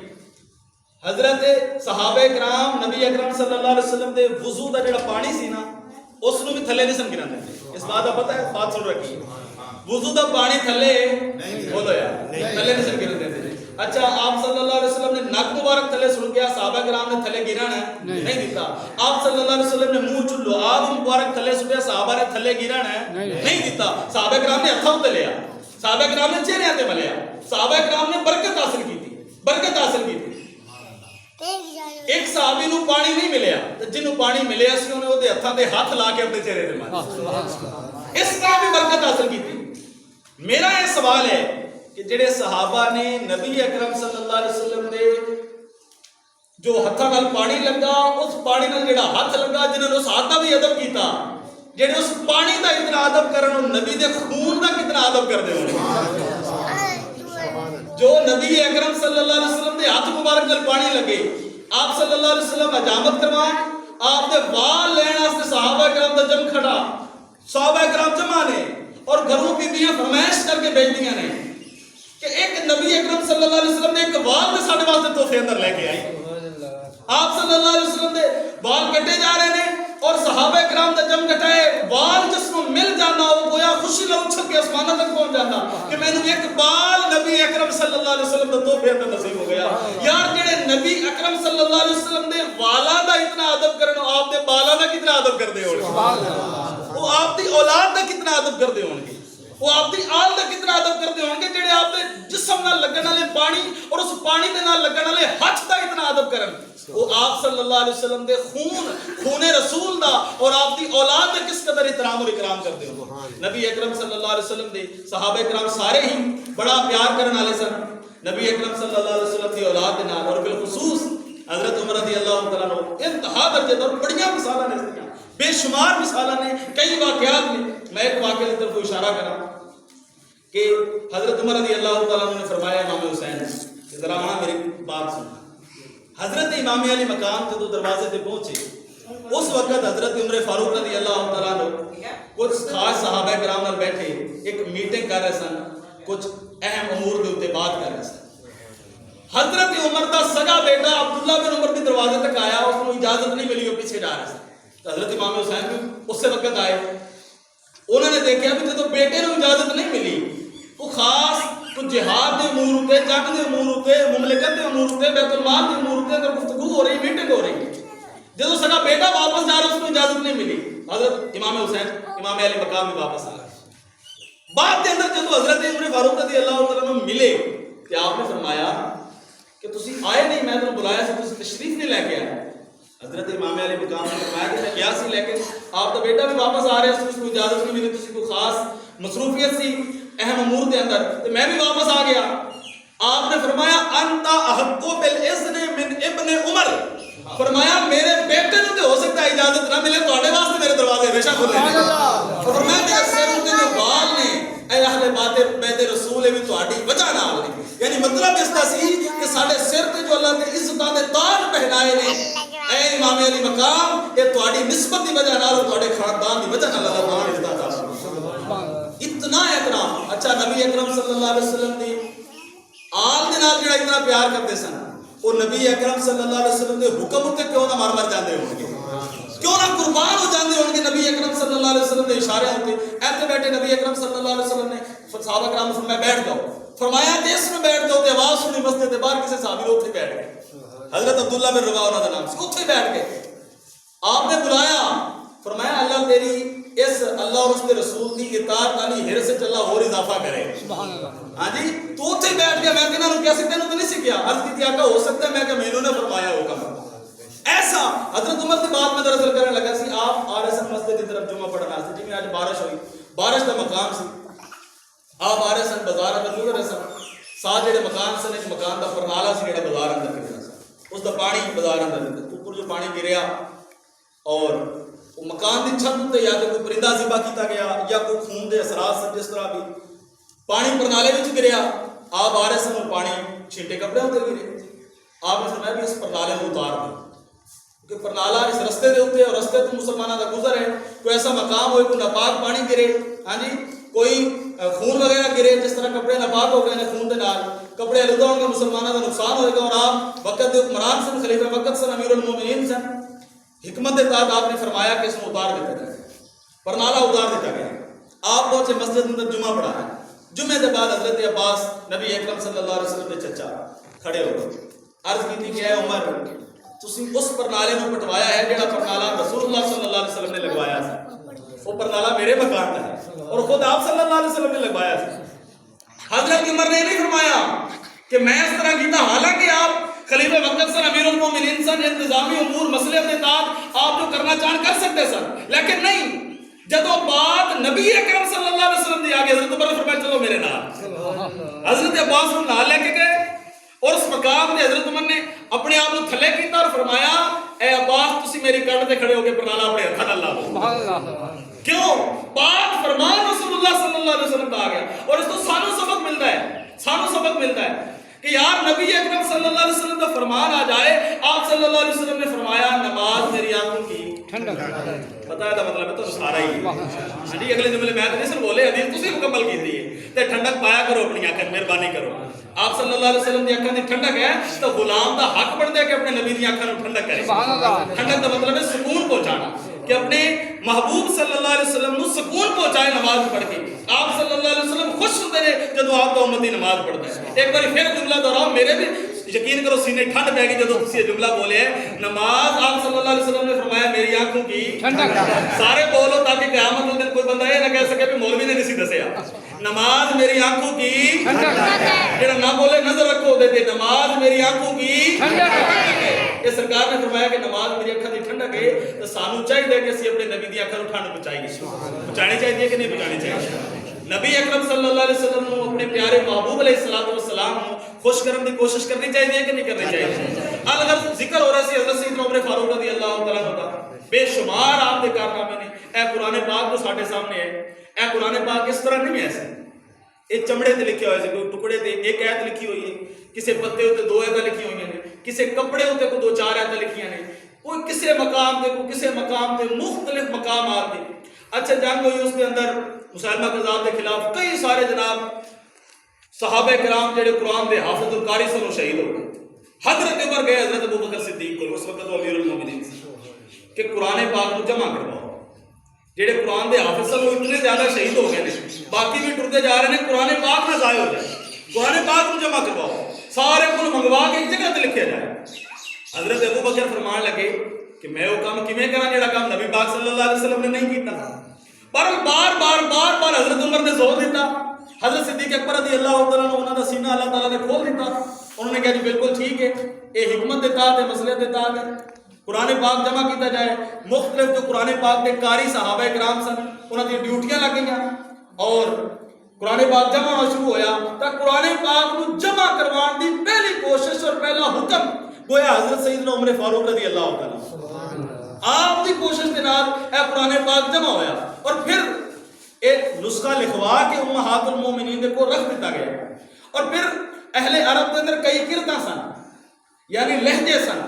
حضرت صحابہ کرام نبی اکرم صلی اللہ علیہ وسلم دے وضو دا جڑا پانی سی نا اس نو بھی تھلے نہیں سن گراندے. اس بات دا پتہ ہے, بات سن رکھی, وضو دا پانی تھلے بولو یار تھلے نہیں سن گراندے. اچھا آپ صلی اللہ علیہ وسلم نے نک مبارک تھلے سن گیا, صحابہ کرام نے تھلے گرانا نہیں دیتا. آپ صلی اللہ علیہ وسلم نے منہ چ لعاب مبارک تھلے سٹیا, صحابہ نے تھلے گرانا نہیں دیتا. صحابہ کرام نے ہتھاں تے لیا, صحابہ کرام نے چہرے تے ملیا, صحابہ کرام نے برکت حاصل کی تھی, برکت حاصل کی تھی. ایک صحابی نو پانی نہیں ملیا, جنوں پانی ملیا سی انہیں وہ ہاتھاں تے ہاتھ لا کے اپنے چہرے تے مارے, اس طرح بھی برکت حاصل کی تھی. میرا یہ سوال ہے کہ جڑے صحابہ نے نبی اکرم صلی اللہ علیہ وسلم دے جو ہاتھاں نال پانی لگا, اس پانی نال جڑا ہاتھ لگا, جنہوں نے اس ہاتھ دا بھی ادب کیتا, جڑے اس پانی دا اتنا ادب کرن, نبی دے خون دا کتنا ادب کردے ہون. جو نبی اکرم صلی اللہ علیہ وسلم دے ہاتھ مبارک نال پانی لگے, آپ صلی اللہ علیہ وسلم حجامت کروائیں, آپ دے وال لین واسطے صحابہ کرام دا جم کھڑا, صحابہ کرام جمع نے, اور گھروں بیبیاں فرمائش کر کے بھیجدیاں نے کہ ایک نبی اکرم صلی اللہ علیہ وسلم نے ایک وال دے ساڈے واسطے تحفے اندر لے کے آئی. آپ صلی اللہ علیہ وسلم دے وال کٹے جا رہے ہیں, اور صحابہ کرام دا جم کٹائے وال جس کو مل جانا وہ گویا خوشی نال اچھل کے آسمانوں تک پہنچ جاتا کہ میں نے ایک بال نبی اکرم صلی اللہ علیہ وسلم دا تحفے اندر نصیب ہو گیا. یار جڑے نبی اکرم صلی اللہ علیہ وسلم دے والاں دا اتنا ادب کرن, آپ دے بالاں دا کتنا ادب کردے ہون گے, وہ آپ دی اولاد دا کتنا ادب کردے ہون گے, وہ آپ دی آل دا کتنا ادب کردے ہون گے, جڑے آپ دے جسم نال لگن والے پانی اور اس پانی دے نال لگن والے ہاتھ دا اتنا ادب کرن, وہ آپ صلی اللہ علیہ وسلم دے خون رسول دا اور آپ دی اولاد دے کس قدر احترام اور اکرام کرتے ہو. نبی اکرم صلی اللہ علیہ وسلم دے صحابہ کرام سارے ہی بڑا پیار کرن والے سن. نبی اکرم صلی اللہ علیہ وسلم دی اولاد دے نال, اور بالخصوص حضرت عمر رضی اللہ تعالیٰ عنہ انتہا درجے اور بڑیاں مثالاں نے, بے شمار مثالاں نے, کئی واقعات نے. میں ایک واقعے کی طرف اشارہ کراں کہ حضرت عمر رضی اللہ تعالیٰ عنہ نے فرمایا امام حسین کہ ذرا آنا میری بات سننا. حضرت امام علی مقام جدو دروازے پہ پہنچے اس وقت حضرت عمر فاروق رضی اللہ تعالیٰ عنہ کچھ خاص صحابہ کرام نال بیٹھے ایک میٹنگ کر رہے سن, کچھ اہم امور کے اوپر بات کر رہے سن. حضرت عمر دا سگا بیٹا عبداللہ بن عمر بھی دروازے تک آیا, اس کو اجازت نہیں ملی, وہ پیچھے جا رہے سن. حضرت امام حسین بھی اس سے وقت آئے, انہوں نے دیکھا کہ جب بیٹے کو اجازت نہیں ملی, وہ خاص کچھ جہاد کے امور ہوتے, جنگ کے امور ہوتے, مملکت کے امور ہوتے, بیت المال کے امور ہوتے, اگر گفتگو ہو رہی, میٹنگ ہو رہی, جب سگا بیٹا واپس جا رہا اس کو اجازت نہیں ملی. حضرت امام حسین امام علی مقام بھی واپس آ گئے. بعد کے اندر جب حضرت عمر فاروق رضی اللہ تعالیٰ عنہ ملے کہ آپ نے فرمایا کہ تسی آئے نہیں, میں تمہیں بلایا سے تسی تشریف نہیں لے کے آئے. حضرت امام علی مقام نے فرمایا کہ میں کیا سی لے کے, آپ کا بیٹا بھی واپس آ رہا ہے, اس کو اجازت نہیں ملی, تسی کوئی خاص مصروفیت سی اہم امور کے اندر, تو میں بھی واپس آ گیا. آپ نے فرمایا انت احق بالاذن من ابن عمر, فرمایا میرے بیٹے کو تو ہو سکتا ہے اجازت نہ ملے, تواڈے واسطے میرے دروازے ہمیشہ کھلے ہیں. اور فرمایا میرے سر تے جو بال نے اے اہل بیت رسول بھی تواڈی وجہ نال نے, یعنی مطلب اس دا سی کہ ساڈے سر تے جو اللہ نے عزتاں دے تاج پہنائے نے, اے امام علی مقام, یہ تواڈی نسبت دی وجہ نال اور تواڈے خاندان دی وجہ نال اللہ تعالی عزت عطا فرمائے. اتنا احترام. اچھا نبی اکرم صلی اللہ علیہ وسلم دی آل دے نال جڑا اتنا پیار کرتے سن, وہ نبی اکرم صلی اللہ علیہ وسلم دے حکم تے کیوں نہ مر جاندے ہون گے, کیوں نہ قربان ہو جاندے ہون گے نبی اکرم صلی اللہ علیہ وسلم دے اشارے ہوتے. ایتھے بیٹھے نبی اکرم صلی اللہ علیہ وسلم نے صحابہ کرام سے میں بیٹھ جاؤ, فرمایا کہ اس میں بیٹھ جاؤ, تے آواز سنی مسجد کے باہر کسی صحابی اوتھے بیٹھ گئے, حضرت عبداللہ بن رواحہ انہاں دا نام سی, اوتھے بیٹھ گئے. آپ نے بلایا, فرمایا اللہ تیری اس اللہ اور اس کے رسول کی اطاعت والی ہرس سے اللہ اور اضافہ کرے. ہاں جی, تو اوتھے بیٹھ گیا. میں کہنا کیا سکتے ہیں تو نہیں سیکھیا, عرض کی آقا ہو سکتا ہے میں کہ مینوں نے فرمایا حکم. ایسا حضرت عمر کی بات میں دراصل کرنے لگا سی, آپ آ رہے سن مسجد کی طرف جمعہ پڑھنا واسطے, جی میں آج بارش ہوئی, بارش کا مقام سی, آپ آ رہے سن بازار اندر گزر رہے سن, ساتھ جڑے مکان سن ایک مکان دا پرنالا سی جڑا بازار اندر گریا سن, اس دا پانی بازار اندر اوپر جو پانی گریا اور وہ مکان دی چھت تے یا تو کوئی پرندہ ذبح کیتا گیا یا کوئی خون دے اثرات سن, جس طرح بھی پانی پرنالے وچ گریا. آپ آ رہے سن اور پانی چھینٹے کپڑے ہوتے گرے. آپ نے فرمایا بھی اس پرنالے کو اتار دو, کہ پرنالا اس رستے دے ہوتے اور رستے تو مسلمانوں کا گزر ہے, کوئی ایسا مقام ہوئے کوئی ناپاک پانی گرے, ہاں جی کوئی خون وغیرہ گرے, جس طرح کپڑے ناپاک ہو گئے ہیں خون دے نال, کپڑے آلودہ ہوں گے, مسلمانوں کا نقصان ہوئے گا. اور آپ وقت دے حکمران سن, خلیفہ وقت سن, امیر المومنین سن, حکمت تحت آپ نے فرمایا کہ اس میں اتار دیتا جائے, پرنالا اتار دیتا گیا. آپ پہنچے مسجد اندر جمعہ پڑھایا. جمعے کے بعد حضرت عباس نبی اکرم صلی اللہ علیہ وسلم کے چچا کھڑے ہو گئے, عرض کی تھی کہ اے عمر تسی اس پرنالے میں پٹوایا ہے جڑا پرنالا رسول اللہ صلی اللہ علیہ وسلم نے لگوایا تھا, وہ پرنالا میرے مکان کا ہے اور خود آپ صلی اللہ علیہ وسلم نے لگوایا تھا. حضرت عمر نے نہیں فرمایا کہ میں اس طرح کیتا, حالانکہ آپ خلیفہ وقت سن, امیر المومنین سن, انتظامی امور مسئلے کے تحت آپ جو کرنا چاہن کر سکتے سن, لیکن نہیں. جب بات نبی اکرم صلی اللہ علیہ وسلم دی آگے, حضرت عمر نے فرمایا چلو میرے نال. حضرت عباس کو نال لے کے گئے اور اس مقام نے حضرت عمر نے اپنے آپ کو تھلے کیتا اور فرمایا اے عباس تسی میری کٹ تے کھڑے ہو کے پرنالا اپنے ہتھاں نال لاؤ. کیوں؟ بات فرمان رسول اللہ صلی اللہ علیہ وسلم کا آ گیا. اور اس کو سانو سبق ملتا ہے, سانو سبق ملتا ہے کہ یار نبی اکرم صلی اللہ علیہ وسلم کا فرمان آ جائے. آپ صلی اللہ علیہ وسلم نے فرمایا نماز میری آنکھوں کی ٹھنڈک. پتہ ہے دا مطلب ہے تو سارا ہی ہاں جی, اگلے جملے میں نہیں سن بولے, حدیث تسی مکمل کیتی ہے تے ٹھنڈک پایا کرو اپنی آنکھیں, مہربانی کرو. آپ صلی اللہ علیہ وسلم دی آنکھاں دی ٹھنڈک ہے تو غلام دا حق بنتا ہے کہ اپنے نبی دی آنکھاں نوں ٹھنڈک کرے. ٹھنڈک دا مطلب ہے سکون پہنچانا, کہ اپنے محبوب صلی اللہ علیہ وسلم نو سکون پہنچائے نماز پڑھ کے. آپ صلی اللہ علیہ وسلم خوش ہوتے ہیں جب آپ کا امتی نماز پڑھتا ہے. ایک بار پھر جملہ دہراؤ, میرے بھی یقین کرو سینے ٹھنڈ پہ گئی جب تسی یہ جملہ بولے ہیں نماز. آپ صلی اللہ علیہ وسلم نے فرمایا میری آنکھوں کی ٹھنڈک. سارے بولو تاکہ قیامت کے دن کوئی بندہ یہ نہ کہہ سکے کہ مولوی نے نہیں سی دسیا. نماز میری آنکھوں کی ٹھنڈک, جڑا نہ بولے نظر رکھو دے نماز میری آنکھوں کی ٹھنڈک. یہ سرکار نے فرمایا کہ نماز میری اکھاں دی ٹھنڈک ہے, تو سانو چاہیے کہ اسی اپنے نبی دی اکھاں نوں ٹھنڈ پہنچانی چاہیے کہ نہیں پہنچانی چاہیے. نبی اکرم صلی اللہ علیہ وسلم کو اپنے پیارے محبوب علیہ السلام کو خوش کرنے کی کوشش کرنی چاہیے کہ نہیں کرنی چاہیے. اگر ذکر ہو رہا سی حضرت سیدنا عمر فاروق رضی اللہ تعالیٰ عنہ کا, بے شمار آپ کے کارنامے نے. اے قرآن پاک جو ساڈے سامنے ہے, اے قرآن پاک اس طرح نہیں ہے, یہ چمڑے تے لکھے ہوئے کوئی ٹکڑے تے ایک ایت لکھی ہوئی ہے، کسی پتے تے دو ایتاں لکھی ہوئی ہیں، کسی کپڑے تے کو دو چار ایتاں لکھی ہیں، کوئی کسی مقام تے کوئی کسی مقام تے مختلف مقامات تے. اچھا جنگ ہوئی، اس کے اندر مسلمہ کذاب کے خلاف کئی سارے جناب صحابہ کرام جڑے قرآن دے حافظ القاری سن شہید ہو گئے. حضرت عمر گئے حضرت ابوبکر صدیق کو، اس وقت وہ امیر المومنین سی، کہ قرآن پاک کو جمع کرواؤ. جڑے قرآن دے حافظ سن وہ اتنے زیادہ شہید ہو گئے ہیں، باقی بھی ٹرتے جا رہے ہیں، قرآن پاک نہ ضائع ہو جائے، قرآن پاک کو جمع کرواؤ، سارے کو منگوا کے ایک جگہ تے لکھیا جائے. حضرت ابوبکر فرمان لگے کہ میں وہ کام کیویں کراں جڑا کام نبی پاک صلی اللہ علیہ وسلم نے نہیں کیتا. پر بار بار حضرت عمر نے زور دیتا. حضرت صدیق اکبر رضی اللہ تعالیٰ عنہ انہوں کا سینہ اللہ تعالیٰ نے کھول دیتا. انہوں نے کہا جی بالکل ٹھیک ہے، یہ حکمت دیتا ہے، مسئلے دیتا ہے، قرآن پاک جمع کیتا جائے. مختلف جو قرآن پاک کے قاری صحابہ کرام سن انہوں کی ڈیوٹیاں لگ گئیں اور قرآن پاک جمع ہونا شروع ہویا. تو قرآن پاک کو جمع کروان دی پہلی کوشش اور پہلا حکم گویا حضرت سیدنا عمر فاروق رضی اللہ تعالیٰ آپ کی کوشش کے نال اے قرآن پاک جمع ہویا. اور پھر ایک نسخہ لکھوا کے امہات المومنین دے کو رکھ دیتا گیا. اور پھر اہل عرب کے اندر کئی کرتاں سن، یعنی لہجے سن.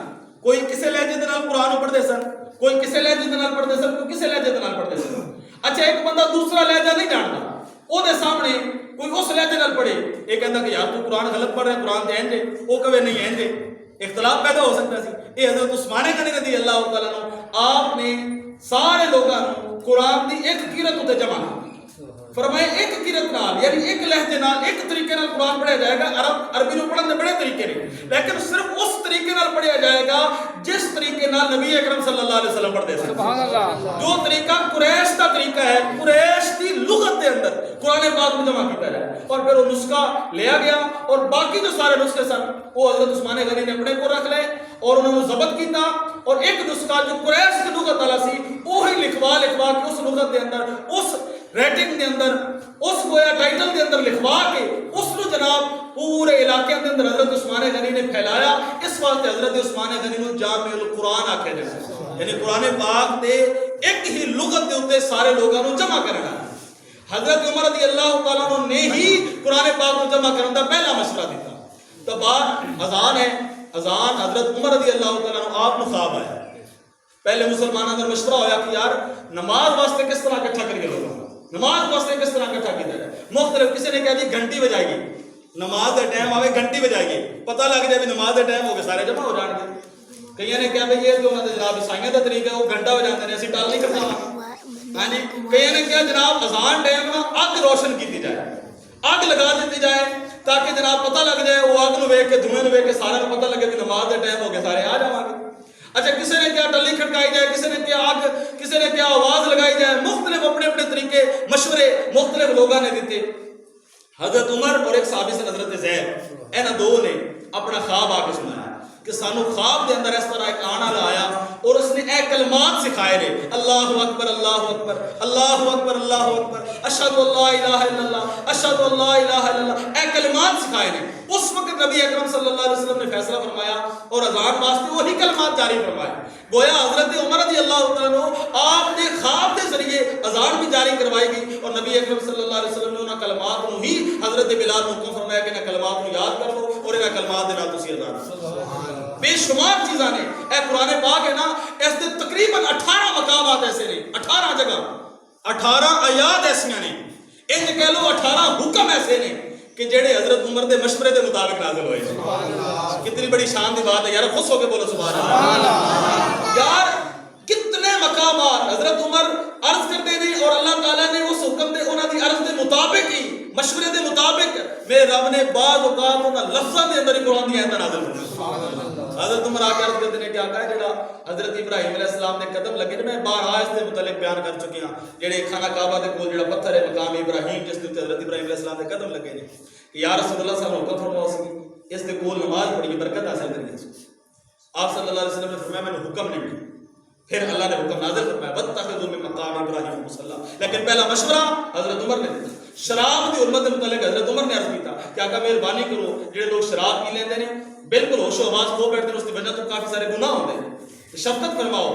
کوئی کسے لہجے دے نال قرآن پڑھدے سن، کوئی کسے لہجے دے نال پڑھدے سن، کوئی کسے لہجے دے نال پڑھدے سن. اچھا ایک بندہ دوسرا لہجہ نہیں جانتا، او دے سامنے کوئی اس لہجے نال پڑھے، یہ کہندا کہ یار تو قرآن غلط پڑھ رہا ہے، قرآن تے اینج ہے، او کہے نہیں اینج ہے. اختلاف پیدا ہو سکتا سی. یہ حضرت عثمان غنی رضی اللہ تعالیٰ عنہ آپ نے سارے لوگوں قرآن دی ایک قرت تے جمع کی. فرمائے ایک قرت نال یعنی ایک لہجے نال ایک طریقے نال قرآن پڑھیا جائے گا. عربی نو پڑھن دے بڑے طریقے نے، لیکن صرف اس طریقے نال پڑھیا جائے گا جس طریقے نال نبی اکرم صلی اللہ علیہ وسلم پڑھتے تھے. سبحان اللہ. جو طریقہ قریش کا طریقہ ہے، قریش کی لغت کے اندر قرآن پاک کو جمع کیتا جائے. اور پھر وہ نسخہ لیا گیا اور باقی جو سارے نسخے سن وہ حضرت عثمان غنی نے اپنے کو رکھ لے اور انہوں نے ضبط کیتا. اور ایک نسخہ جو قریش کی لغت والا سی وہی لکھوا کے اس لغت کے اندر اس ریٹنگ کے اندر اس گویا ٹائٹل کے اندر لکھوا کے اس کو جناب پورے علاقے کے اندر حضرت عثمان غنی نے پھیلایا. اس واسطے حضرت عثمان غنی کو جامع القرآن آکھیا جائے، یعنی قرآن پاک دے ایک ہی لغت دے اوپر سارے لوگوں کو جمع کرنا. حضرت عمر رضی اللہ تعالیٰ عنہ نے ہی قرآن پاک کو جمع کرنے کا پہلا مشورہ دیتا. تو بعد اذان ہے، اذان حضرت عمر رضی اللہ تعالیٰ عنہ آپ کو خواب آیا. پہلے مسلمانوں کا مشورہ ہویا کہ یار نماز واسطے کس طرح اکٹھا کریے، لوگوں نماز واسطے کس طرح اکٹھا کیا جائے. مختلف کسی نے کہا جی گھنٹی بجائے گی، نماز کا ٹائم آئے گھنٹی بجائے گی، پتہ لگ جائے بھی نماز کا ٹائم ہو گیا سارے جمع ہو جان گے. کئی نے کہا بھائی یہ جو جناب عیسائیوں کا طریقہ ہے وہ گھنٹہ بجاتے ہیں، اسی ٹال نہیں کرنا. ہاں جی کئی نے کہا جناب اذان ٹائم نا اگ روشن کی جائے، اگ لگا دیتی جائے تاکہ جناب پتہ لگ جائے، وہ اگ نو ویکھ کے دھوئیں نو ویکھ کے سارے کو پتہ لگے کہ نماز کا ٹائم ہو گیا سارے آ جاؤ گے. اچھا کسی نے کیا ٹلی کھڑکائی جائے، کسی نے کیا آگ، کسی نے کیا آواز لگائی جائے. مختلف اپنے اپنے طریقے مشورے مختلف لوگوں نے دیتے. حضرت عمر اور ایک صحابی سے حضرت زید انہاں دو نے اپنا خواب آ کے سنایا کہ سانو خواب دے اندر اس طرح ایک آنا لایا اور اس نے اے کلمات سکھائے نے، اللہ اکبر اللہ اکبر اللہ اکبر اللہ اکبر اشہد ان لا الہ الا اللہ اشہد ان لا الہ الا اللہ، اے کلمات سکھائے نے. اس وقت نبی اکرم صلی اللہ علیہ وسلم نے فیصلہ فرمایا اور اذان واسطے وہی کلمات جاری فرمائے. گویا حضرت عمر رضی اللہ تعالیٰ عنہ آپ نے خواب کے ذریعے اذان بھی جاری کروائی گئی اور نبی اکرم صلی اللہ علیہ وسلم نے انہاں کلمات کو ہی حضرت بلال کو حکم فرمایا کہ انہاں کلمات کو یاد کر لو اور انہاں کلمات دے نال تسی اذان. بے شمار چیزاں نے اے قرآن پاک ہے نا، اس دے تقریباً 18 مقامات ایسے نے، 18 جگہ 18 آیات ایسیاں نے، ان کہہ لو 18 حکم ایسے نے کہ جڑے حضرت عمر دے مشورے دے مطابق نازل ہوئے. کتنی بڑی شان دی بات ہے یار، خوش ہو کے بولو سبحان اللہ. یار کتنے مقامات حضرت عمر عرض کرتے ہیں اور اللہ تعالیٰ نے اس حکم دے انہاں دی عرض دے مطابق ہی مشورے دے مطابق میرے رب نے بعض اوقات انہاں لفظاں دے اندر ہی قرآن دی آیتاں نازل فرمائیں. حضرت عمر آ کے عرض کرتے ہیں کہ آقا ہے جڑا حضرت ابراہیم علیہ السلام نے قدم لگے، میں بارہا اس کے متعلق بیان کر چکی ہوں، جڑے خانہ کعبہ دے کول جڑا پتھر ہے مقام ابراہیم جس کے حضرت ابراہیم علیہ السلام نے قدم لگے نے کہ یا رسول اللہ صاحب حکم فرماؤ سی اس کے کول نماز پڑھی برکت حاصل کرنی. آپ صلی اللہ علیہ وسلم نے فرمایا میں نے حکم نہیں دیا. پھر اللہ نے حکم نازل فرمایا واتخذوا من مقام ابراہیم مصلی. لیکن پہلا مشورہ حضرت عمر نے دیا. شراب کی حرمت کے متعلق حضرت عمر نے عرض کیتا کہ آقا مہربانی کرو جڑے لوگ شراب پی لیندے نے بالکل ہوش و آواز کھو بیٹھتے ہیں اس کی وجہ تو کافی سارے گناہ ہوتے ہیں. شفقت فرماؤ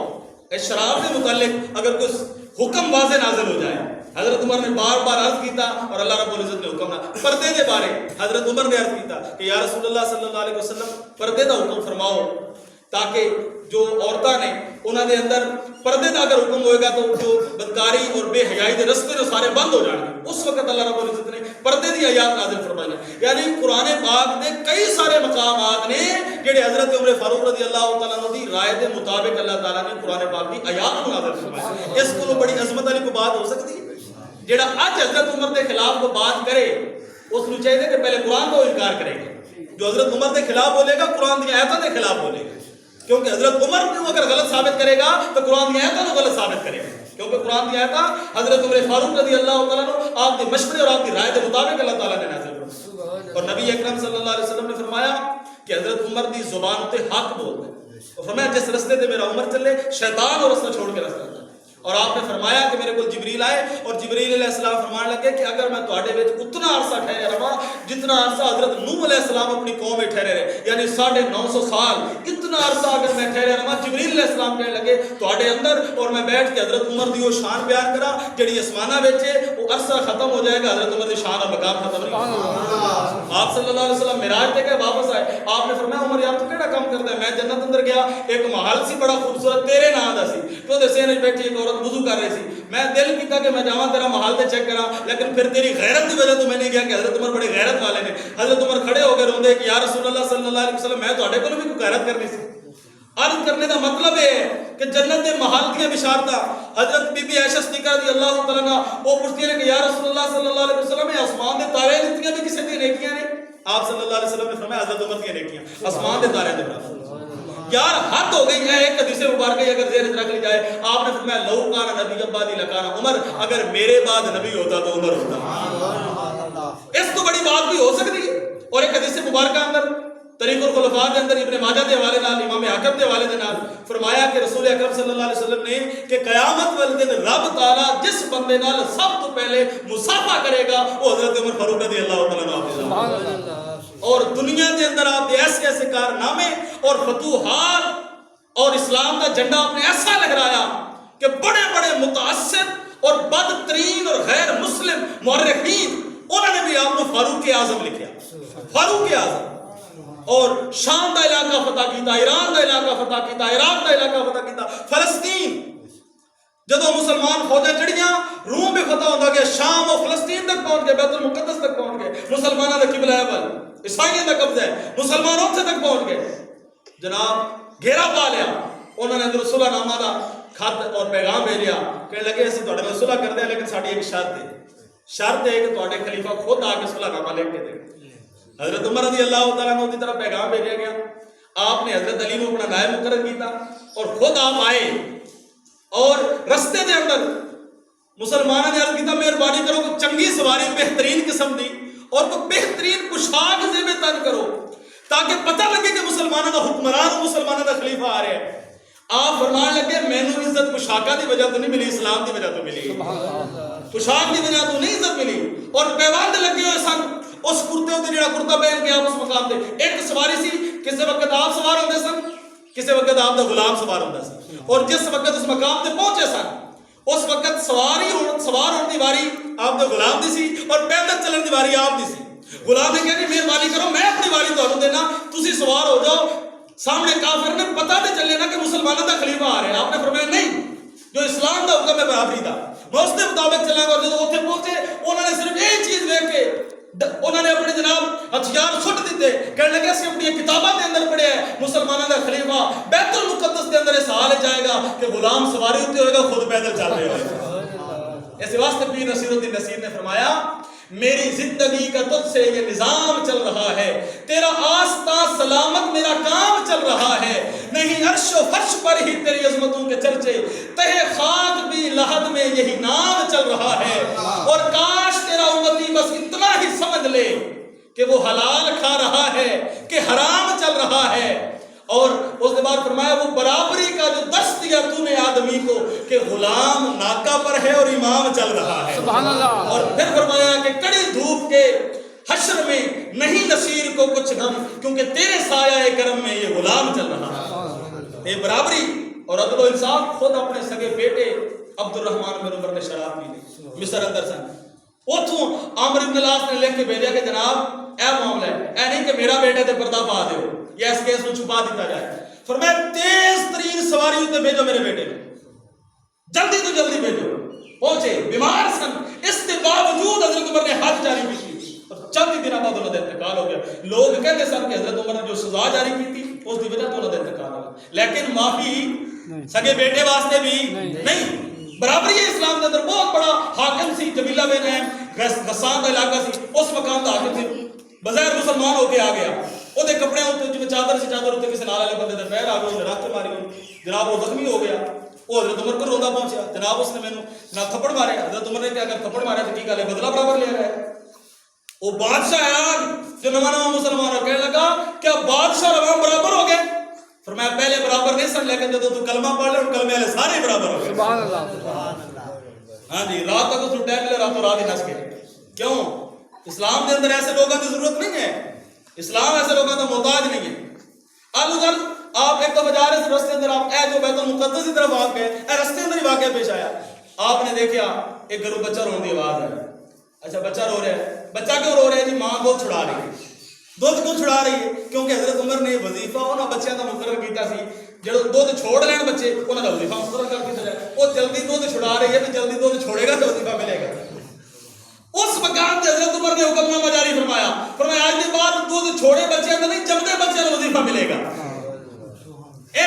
اس شراب کے متعلق اگر کوئی حکم واضح نازل ہو جائے حضرت عمر نے بار بار عرض کیتا اور اللہ رب العزت نے حکم نہ پردے دے بارے حضرت عمر نے عرض کیتا کہ یا رسول اللہ صلی اللہ علیہ وسلم پردے دا حکم فرماؤ تاکہ جو عورتاں نے انہاں دے اندر پردے دا اگر حکم ہوئے گا تو جو بدکاری اور بے حیائی دے رستے جو سارے بند ہو جان گے. اس وقت اللہ رب العزت نے پردے دی آیات نازل فرمائی. یعنی قرآن پاک دے کئی سارے مقامات نے جڑے حضرت عمر فاروق رضی اللہ تعالیٰ عنہ دی رائے دے مطابق اللہ تعالیٰ نے قرآن پاک دی آیات نازل فرمائی. اس کو بڑی عظمت والی کوئی بات ہو سکتی ہے؟ جڑا اج حضرت عمر دے خلاف کو بات کرے اس کو چاہیے کہ پہلے قرآن کو انکار کرے گا. جو حضرت عمر دے خلاف بولے گا قرآن دی آیاتوں دے خلاف بولے گا. کیونکہ حضرت عمر کو اگر غلط ثابت کرے گا تو قرآن کی آیتوں کو غلط ثابت کرے گا. کیونکہ قرآن کی آیتاں حضرت عمر فاروق رضی اللہ تعالیٰ عنہ آپ کے مشورے اور آپ کی رائے کے مطابق اللہ تعالیٰ نے نازل فرمائی. اور نبی اکرم صلی اللہ علیہ وسلم نے فرمایا کہ حضرت عمر دی زبان تے حق بولتا ہے. اور فرمایا جس رستے تے میرا عمر چلے شیطان اور رستہ چھوڑ کے رستہ. اور آپ نے فرمایا کہ میرے کو جبریل آئے اور جبریل علیہ السلام فرمانے لگے کہ اگر میں تواڈے وچ اتنا عرصہ ٹھہرا رہا جتنا عرصہ حضرت نوح علیہ السلام اپنی قوم میں ٹھہرے رہے, یعنی 950 سال, اتنا عرصہ اگر میں ٹھہرا رہا. جبریل علیہ السلام کہنے لگے تواڈے اندر اور میں بیٹھ کے حضرت عمر دی وہ شان بیان کرا جڑی آسماناں وچ ہے, وہ عرصہ ختم ہو جائے گا, حضرت عمر دی شان اور مقام ختم نہیں ہوگا. آپ صلی اللہ علیہ وسلم معراج تے گئے واپس آئے, آپ نے فرمایا عمر یار تو کیڑا کام کردا ہے؟ میں جنت اندر گیا, ایک محل سی بڑا خوبصورت تیرے نام دا سی, تو دے سینے بیٹھی ایک عورت وضو کر رہی سی. میں دل کیتا کہ میں جاواں تیرا محل تے چیک کراں, لیکن پھر تیری غیرت دی وجہ تو میں نہیں گیا کہ حضرت عمر بڑے غیرت والے نے. حضرت عمر کھڑے ہو کے روندے کہ یا رسول اللہ صلی اللہ علیہ وسلم میں تواڈے کول بھی کوئی غیرت کرنی سی. عرض کرنے کا مطلب ہے کہ جنت دے محل دی بشارتاں حضرت بی بی عائشہ صدیقہ رضی اللہ تعالیٰ عنہا وہ پوچھتی ہے کہ یا رسول اللہ صلی اللہ علیہ وسلم یہ آسمان دے تارے دتیاں بھی کسے دی نیکیاں نے؟ آپ صلی اللہ علیہ وسلم نے فرمایا حضرت عمر دی نیکیاں آسمان دے تارے دے برابر. یار حد ہو گئی ہے. ایک حدیث مبارکہ اگر ذہن رکھ لی جائے, آپ نے فرمایا لو کان نبی بعدی لکان عمر, اگر میرے بعد نبی ہوتا تو عمر ہوتا. اس تو بڑی بات بھی ہو سکتی ہے. اور ایک حدیث مبارکہ اندر طریق الخلفاء کے اندر ابن ماجہ کے حوالے نال امام حاکم کے حوالے نال فرمایا کہ رسول اکرم صلی اللہ علیہ وسلم نے کہ قیامت والے دن رب تعالیٰ جس بندے نال سب تو پہلے مصافحہ کرے گا وہ حضرت عمر فاروق رضی اللہ تعالیٰ عنہ. اور دنیا کے اندر آپ نے ایسے ایسے کارنامے اور فتوحات اور اسلام کا جھنڈا آپ نے ایسا لہرایا کہ بڑے بڑے متعصب اور بدترین اور غیر مسلم مورخین انہوں نے بھی آپ کو فاروق اعظم لکھا. فاروق اعظم. اور شام دا علاقہ فتح کیتا, ایران دا علاقہ فتح کیتا, عراق دا علاقہ فتح کیتا, فلسطین جدو مسلمان فوجیں چڑھیاں روم بھی فتح ہوتا گیا, شام اور فلسطین تک پہنچ گئے, بیت المقدس تک پہنچ گئے, مسلمانوں کا قبلہ اول عیسائیوں کا قبضہ ہے, مسلمانوں سے تک پہنچ گئے. جناب گھیرا پا لیا, انہوں نے اندر صلح نامہ دا خط اور پیغام بھیجا, کہنے لگے اسی تواڈے نال صلح کردے ہیں لیکن ساڈی ایک شرط ہے. شرط ہے کہ تواڈے خلیفہ خود آ کے صلح نامہ لکھ کے دے. حضرت عمر رضی اللہ تعالیٰ عنہ کی طرف پیغام بھیجا گیا, آپ نے حضرت علی کو اپنا نائب مقرر کیتا اور خود آپ آئے اور رستے دے اندر مسلمانوں نے عرض کیتا مہربانی کرو کہ چنگی سواری بہترین قسم دی اور کوئی بہترین پوشاک زیب تن کرو تاکہ پتہ لگے کہ مسلمانوں کا حکمران اور مسلمانوں کا خلیفہ آ رہے ہیں. آپ فرمان لگے مینوں عزت پوشاکاں دی وجہ تو نہیں ملی, اسلام دی وجہ تو ملی. پوشاک دی وجہ تو نہیں عزت ملی. اور پیوند لگے ہوئے سن اس کرتے ہوتے جڑا کرتا پہن کے آپ اس مقام تے. ایک سواری سی, کسی وقت آپ سوار ہوندے سن, کسی وقت آپ دا غلام سوار ہوندا سی. اور جس وقت اس مقام تے پہنچے سن اس وقت سوار ہونے دی واری آپ دا غلام دی سی اور پیدل چلن دی واری آپ دی سی. غلام نے کہا کہ مہربانی کرو میں اپنی واری تانوں دینا, تسی سوار ہو جاؤ. سامنے کافر نے پتہ تے چلے نا کہ مسلمانوں دا خلیفہ آ رہا ہے. آپ نے فرمایا نہیں, جو اسلام دا حکم ہے برابری دا, میں اس کے مطابق چلاں گا. جب اوتھے پہنچے انہوں نے صرف ایک چیز دیکھ کے انہوں نے اپنے جناب ہتھیار سٹ دیتے, کہنے لگے اسی اپنی کتاباں دے اندر پڑھیا ہے مسلمانوں دا خلیفہ بیت المقدس دے اندر اس حال جائے گا کہ غلام سواری ہوتے ہوئے گا, خود پیدل چل رہے ہوئے گا. اس واسطے پیر نصیر الدین نصیر نے فرمایا میری زندگی کا تجھ سے یہ نظام چل رہا ہے, تیرا آستہ سلامت میرا کام چل رہا ہے, نہیں عرش و فرش پر ہی تیری عظمتوں کے چرچے, تہے خاک بھی لحد میں یہی نام چل رہا ہے. اور کاش تیرا امتی بس اتنا ہی سمجھ لے کہ وہ حلال کھا رہا ہے کہ حرام چل رہا ہے. اور اس کے بعد فرمایا وہ برابری کا جو درس دیا تو نے آدمی کو کہ غلام ناکہ پر ہے اور امام چل رہا ہے. سبحان اللہ. اور پھر فرمایا کہ کڑی دھوپ کے حشر میں نہیں نصیر کو کچھ غم کیونکہ تیرے سایہ کرم میں یہ غلام چل رہا ہے. یہ برابری اور عدل و انصاف خود اپنے سگے بیٹے عبد الرحمان بن عمر نے شراب پی لی مصر اندر سن اتوں عامر بن العاص نے لکھ کے بھیجا کہ جناب اے معاملہ ہے اے نہیں کہ میرا بیٹا تے پردہ پا دیو یا اس کیس کو چھپا دیتا جائے فرمایا تیز ترین سواری تے بھیجو میرے بیٹے کو جلدی تو جلدی بھیجو پہنچے بیمار سن اس کے باوجود حضرت عمر نے حج جاری کی تھی اور چند ہی دنوں بعد انہوں کا انتقال ہو گیا لوگ کہتے سن کہ حضرت عمر نے جو سزا جاری کی تھی اس کی وجہ تو انہوں کا انتقال ہو گیا لیکن معافی سگے بیٹے واسطے بھی نہیں برابری اسلام کے اندر بہت بڑا حاکم سی جمیلہ بن احم غسان کا علاقہ سی اس مقام کا حاکم سی بظاہر مسلمان ہو کے آ گیا وہ دے کپڑے ہوتے جو چادر سی چادر ہوتے کسی نال والے بندے دے پیر آ گئے انہیں رکھ کے ماری جناب وہ زخمی ہو گیا وہ حضرت عمر کو روندا پہنچیا جناب اس نے مینوں جناب تھپڑ مارے حضرت عمر نے کہا اگر تھپڑ مارے تو کی گل ہے بدلہ برابر لے رہا ہے وہ بادشاہ آیا جو نواں مسلمان ہو کہنے لگا کیا بادشاہ عوام برابر ہو گئے فرمایا پہلے برابر نہیں سن لیکن جب تو کلمہ پڑھ لے اور کلمے والے سارے برابر ہو گئے سبحان اللہ ہاں جی رات تک اس کو ٹائم ملے راتوں رات ہی نس گئے کیوں اسلام کے اندر ایسے لوگوں کی ضرورت نہیں ہے اسلام ایسے لوگوں کا محتاج نہیں ہے آلو گل آپ ایک تو بجا رہے تھے رستے اندر آپ اے جو بیت المقدس کی طرف آپ گئے اے رستے اندر ہی واقعہ پیش آیا آپ نے دیکھا ایک گھروں بچہ رونے کی آواز ہے اچھا بچہ رو رہا ہے بچہ کیوں رو رہا ہے جی ماں دودھ چھڑا رہی ہے دودھ کیوں چھڑا رہی ہے کیونکہ حضرت عمر نے وظیفہ انہاں بچیاں دا مقرر کیتا سی جڑے دودھ چھوڑ لین بچے انہاں دا وظیفہ مقرر کر کے چلے وہ جلدی دودھ چھڑا رہی ہے تو جلدی دودھ چھوڑے گا تو وظیفہ ملے گا اس مقام تے حضرت عمر نے حکم نامہ جاری فرمایا فرمایا آج کے بعد دودھ چھوڑے بچے اندر نہیں جمدے بچے کو وظیفہ ملے گا اے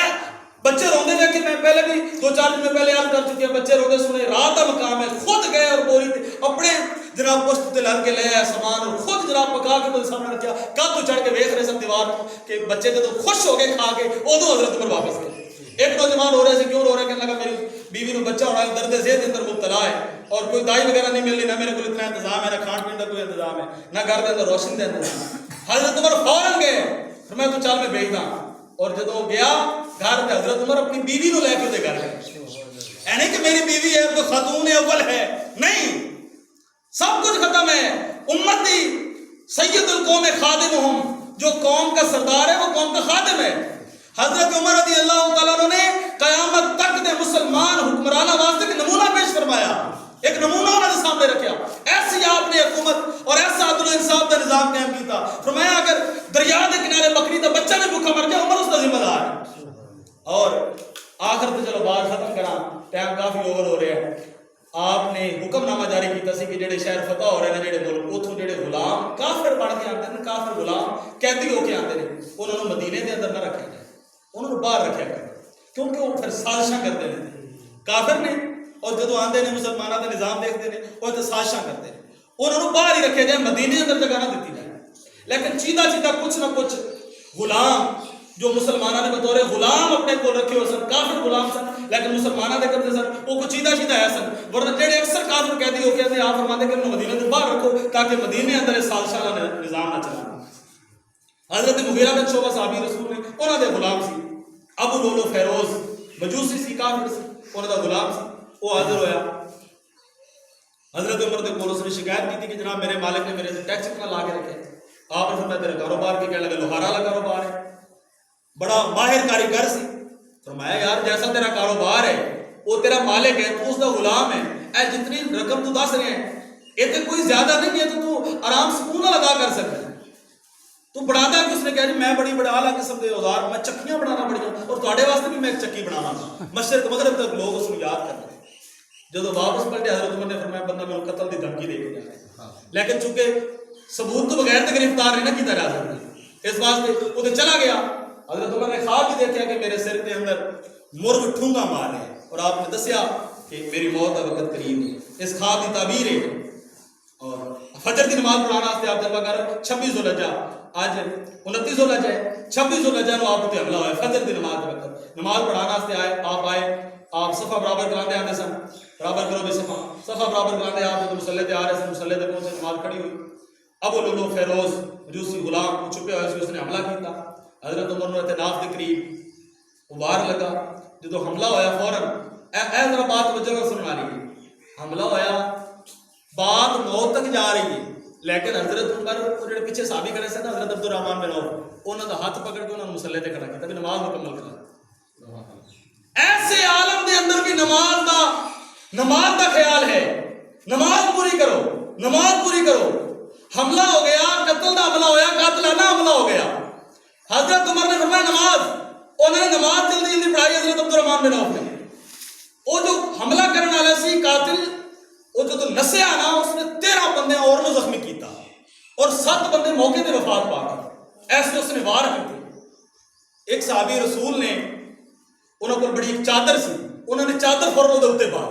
بچے روندے دیکھے میں پہلے بھی دو چار دن میں پہلے یاد کر چکے ہیں بچے روندے سنے رات کا مقام ہے خود گئے اور بوری اپنے جناب پشت تے لگ کے لے آیا سامان اور خود جناب پکا کے تو سامنے رکھا کب تو چڑھ کے دیکھ رہے سن دیوار کہ بچے جب خوش ہو گئے کھا کے ادو حضرت عمر واپس گئے ایک نوجوان ہو رہے سے کیوں رو رہا ہے کہنے لگا میری بیوی نو بچہ ہونا ہے درد ذہن اندر مبتلا ہے اور کوئی دائی وغیرہ نہیں ملنی نہ میرے کو اتنا انتظام ہے نہ کھان پین کا کوئی انتظام ہے نہ گھر کے اندر روشن کا انتظام حضرت عمر فوراً گئے پھر میں تو چل میں بھیجتا اور جب وہ گیا گھر پہ حضرت عمر اپنی بیوی نو لے کے دے گھر گئے اے نہیں کہ میری بیوی ہے کوئی خاتون اول ہے نہیں سب کچھ ختم ہے امتی سید القوم خادمہم جو قوم کا سردار ہے وہ قوم کا خادم ہے حضرت عمر رضی اللہ تعالیٰ عنہ نے قیامت تک دے مسلمان حکمرانہ واسطے ایک نمونہ پیش فرمایا ایک نمونہ انہوں نے سامنے رکھا ایسی آپ نے حکومت اور ایسا عدل و انصاف کا نظام قائم کیتا فرمایا اگر دریا کے کنارے بکری کا بچہ نے بھوکا مر گیا عمر اس کا ذمہ دار ہے اور آخر تو چلو بات ختم کرا ٹائم کافی اوور ہو رہا ہے آپ نے حکم نامہ جاری کیتا سی کہ جڑے شہر فتح ہو رہے ہیں جڑے ملک اتوں جڑے غلام کافر بن کے آتے ہیں کافر غلام قیدی ہو کے آتے ہیں انہوں نے مدینے کے اندر نہ رکھا جائے انہوں نے باہر رکھا کرے کیونکہ وہ پھر سازشاں کرتے ہیں کافر نے اور جدو آتے ہیں مسلمانوں کا نظام دیکھتے ہیں وہ تو سازشاں کرتے ہیں انہوں نے باہر ہی رکھے جائے مدینے اندر جگہ نہ دیتی جائے لیکن چیدہ چیدہ کچھ نہ کچھ غلام جو مسلمانوں نے بطور غلام اپنے کو رکھے ہو سن کافر غلام سن لیکن مسلمانوں نے کرتے سن وہ کچھ چیدہ چیدہ ہے سن ورنہ جڑے اکثر کافر قیدی ہو کے آپ فرماتے کہ انہوں مدینے سے باہر رکھو تاکہ مدینے اندر سازشاں نظام نہ چلا حضرت مغیرہ بن شعبہ صحابی رسول نے انہوں نے غلام سی ابو لولو فیروز مجوسی سی کافر سی انہوں دا غلام سی وہ حاضر ہویا حضرت عمر دے کول اس نے شکایت کی تھی کہ جناب میرے مالک نے میرے سے ٹیکس اتنا لا کے رکھے آپ نے فرمایا تیرا کاروبار کی کہنے لگے لوہارا والا کاروبار ہے بڑا ماہر کاریگر سی فرمایا یار جیسا تیرا کاروبار ہے وہ تیرا مالک ہے تو اس دا غلام ہے اے جتنی رقم تو دس رہے ہیں یہ تو کوئی زیادہ نہیں ہے تو آرام سکون لگا کر سکتا ہے تو بڑھاتا ہے کہ اس نے کہا جی میں بڑی بڑا اعلیٰ قسم کے اوزار میں چکیاں بنانا بڑی اور تھوڑے واسطے بھی میں ایک چکی بنانا مشرق مغرب تک لوگ اس کو یاد کرتے ہیں جب واپس پلٹے حضرت عمر نے فرمایا بندہ میں قتل کی دھمکی دے کے جا رہا ہے لیکن چونکہ ثبوت تو بغیر گرفتار نہیں کیتا جا سکتا اس واسطے وہ تو چلا گیا حضرت عمر نے خواب بھی دیکھا کہ میرے سر کے اندر مرغ ٹھونگا مار رہے ہیں اور آپ نے دسیا کہ میری موت کا وقت قریب ہے اس خواب کی تعبیر ہے اور فجر کی نماز پڑھانا واسطے آپ جلوہ کر 26 ذوالحجہ آج 29 ذوالحجہ ہے 26 ذوالحجہ نو آپ تے حملہ ہوا ہے فجر کی نماز کے وقت نماز پڑھانا واسطے آئے آپ صفحہ برابر کراندے آندے سن برابر کرو بے صفحہ برابر کراندے آپ مصلی تے آ رہے سن مصلی تے پہنچے نماز کھڑی ہوئی ابو لولو فیروز مجوسی غلام چھپے ہوئے سی اس نے حملہ کیتا حضرت عمر نے اعتناف کے قریب وہ باہر لگا جدو حملہ ہویا فوراً اے ذرا بات وجہ کر سننا رہی ہے حملہ ہویا بات موت تک جا رہی ہے لیکن حضرت عمر جو پیچھے صحابی کھڑے سے نا حضرت عبد الرحمن بن عوف انہوں نے ہاتھ پکڑ کے انہوں نے مصلی تے کھڑا کیتا کہ نماز مکمل کرا ایسے عالم دے اندر کی نماز دا نماز کا خیال ہے، نماز پوری کرو، نماز پوری کرو. حملہ ہو گیا، قتل کا حملہ ہویا، قاتلانہ حملہ ہو گیا. حضرت عمر نے فرمایا نماز، انہوں نے نماز جلدی جلدی پڑھائی حضرت عبد الرحمن بن عوف نے. وہ جو حملہ کرنے والا سی قاتل، وہ جو نسیا نا، اس نے 13 بندے اور نو زخمی کیتا اور 7 بندے موقع تے وفات پا گئے. ایسے اس نے وار کی. ایک صحابی رسول نے، انہوں کو بڑی ایک چادر سی، انہوں نے چادر فوراً دے اوتے پا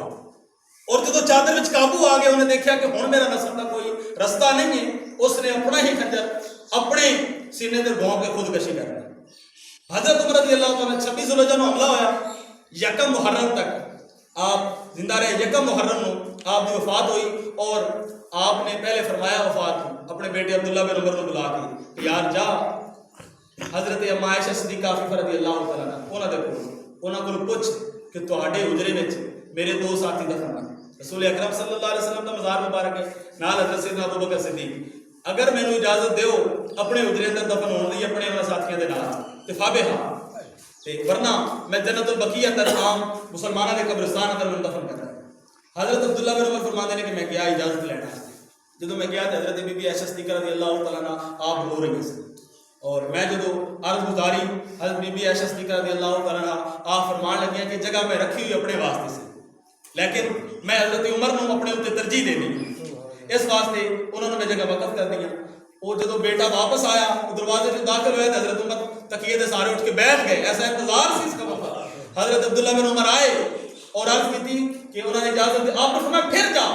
اور جدو چادر وچ قابو آ گیا، انہیں دیکھا کہ ہن میرا نسل کا کوئی رستہ نہیں ہے. اس نے اپنا ہی خنجر اپنے سینے تے گھون کے خودکشی کر لی. حضرت عمر رضی اللہ تعالیٰ 26 ذوالحجہ نو حملہ ہویا، یکم محرم تک آپ زندہ رہے. یکم محرم نو آپ کی وفات ہوئی اور آپ نے پہلے فرمایا وفات اپنے بیٹے عبداللہ بن عمر کو بلا کے کہ یار جا حضرت اما عائشہ صدیقہ عفیفہ رضی اللہ تعالیٰ انہوں دے کول، انہوں کو پوچھ کہ تہاڈے حجرے وچ میرے 2 ساتھی دفن ہیں. رسول اکرم صلی اللہ علیہ وسلم کا مزار مبارک ہے، نال حضرت سیدنا ابو بکر صدیق. اگر مینوں اجازت دیو اپنے حجرے اندر دفن ہونے دی اپنے انہاں ساتھیاں دے نال تے فابہا، تے ورنہ میں جنت البقیع اندر عام مسلمانوں کے قبرستان اندر میں دفن کرنا. حضرت عبداللہ بن عمر فرماتے ہیں کہ میں گیا اجازت لینا. جدو میں گیا تو حضرت بی بی عائشہ صدیقہ رضی اللہ تعالیٰ عنہ آپ رو رہی سی اور میں جدو عرض گزاری حضرت بی بی عائشہ صدیقہ رضی اللہ تعالیٰ عنہ آپ فرمان لگی کہ جگہ میں رکھی ہوئی اپنے واسطے سے، لیکن میں حضرت عمر نو اپنے اتنے ترجیح دینی، اس واسطے انہوں نے جگہ وقف کر دیا. وہ جدو بیٹا واپس آیا دروازے سے داخل ہوئے تو حضرت عمر تکیے دے سارے اٹھ کے بیٹھ گئے. ایسا انتظار سی اس کا وقت. حضرت عبداللہ بن عمر آئے اور عرض کی تھی کہ انہوں نے اجازت دی. آپ نے فرمایا پھر جا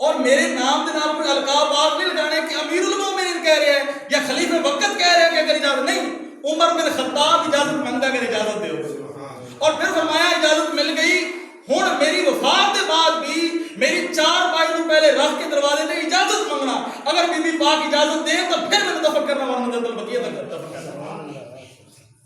اور میرے نام کے نام کوئی القاب آپ نہیں لگانے کہ امیر المومنین کہہ رہے ہیں یا خلیفہ وقت کہہ رہے ہیں کہ اگر اجازت نہیں. عمر بن خطاب اجازت مانگتا کہ اجازت دے. اور پھر فرمایا اجازت مل گئی. ہوں میری وفات کے بعد بھی میری 4 پائی تو پہلے رکھ کے دروازے سے اجازت مانگنا، اگر بی بی پاک اجازت دے تو پھر میں دفن کرنا، ورنہ جنت البقیع تک دفن کرنا.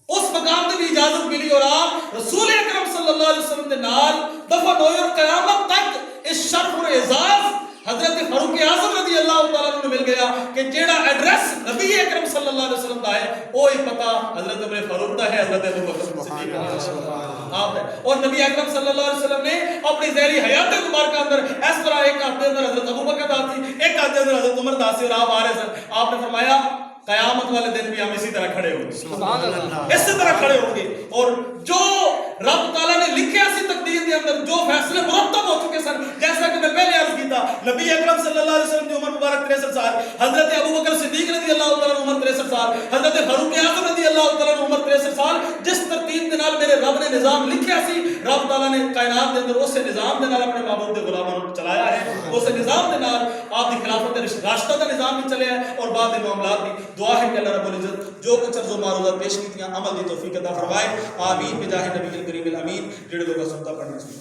اس مقام سے بھی اجازت ملی اور آپ رسول اکرم صلی اللہ علیہ وسلم کے نال دفن ہوئے اور قیامت تک اس شرف اور اعزاز حضرت فاروق اعظم رضی اللہ تعالیٰ عنہ مل گیا کہ جیڑا ایڈریس نبی اکرم صلی اللہ علیہ وسلم کا ہے وہی پتہ حضرت عمر فاروق کا ہے، حضرت ابو بکر صدیق آپ ہے. اور نبی اکرم صلی اللہ علیہ وسلم نے اپنی ظاہری حیات مبارکہ اندر اس طرح ایک ہاتھ اندر حضرت ابو بکر داسی، ایک ہاتھ اندر حضرت عمر داسی اور آپ آ رہے سن. آپ نے فرمایا قیامت والے دن بھی ہم اسی طرح کھڑے ہوں گے، اسی طرح کھڑے ہوں گے. اور جو رب تعالیٰ نے لکھیا سی تقدیر کے اندر جو فیصلے مرتب ہو چکے سن، جیسا کہ میں پہلے عرض کیتا نبی اکرم صلی اللہ علیہ وسلم کی عمر مبارک 63 سال، حضرت ابو بکر صدیق رضی اللہ تعالیٰ عنہ عمر 63 سال، حضرت فاروق اعظم رضی اللہ تعالیٰ عنہ عمر 63 سال. جس ترتیب کے نال میرے رب نے نظام لکھیا سی، رب تعالیٰ نے کائنات کے اندر اس نظام کے نال اپنے معبود کے غلاموں کو چلایا ہے. اس نظام کے نال آپ کی خلافت راشدہ کا نظام بھی چلے ہیں اور بعد معاملات بھی. دعا ہے کہ اللہ رب العزت جو کچھ عرض و معروضات پیش کی عمل دی توفیق عطا فرمائے. آمین بجاہ نبی الکریم الامین. جڑے لوگ سنتا پڑھنا چاہیے.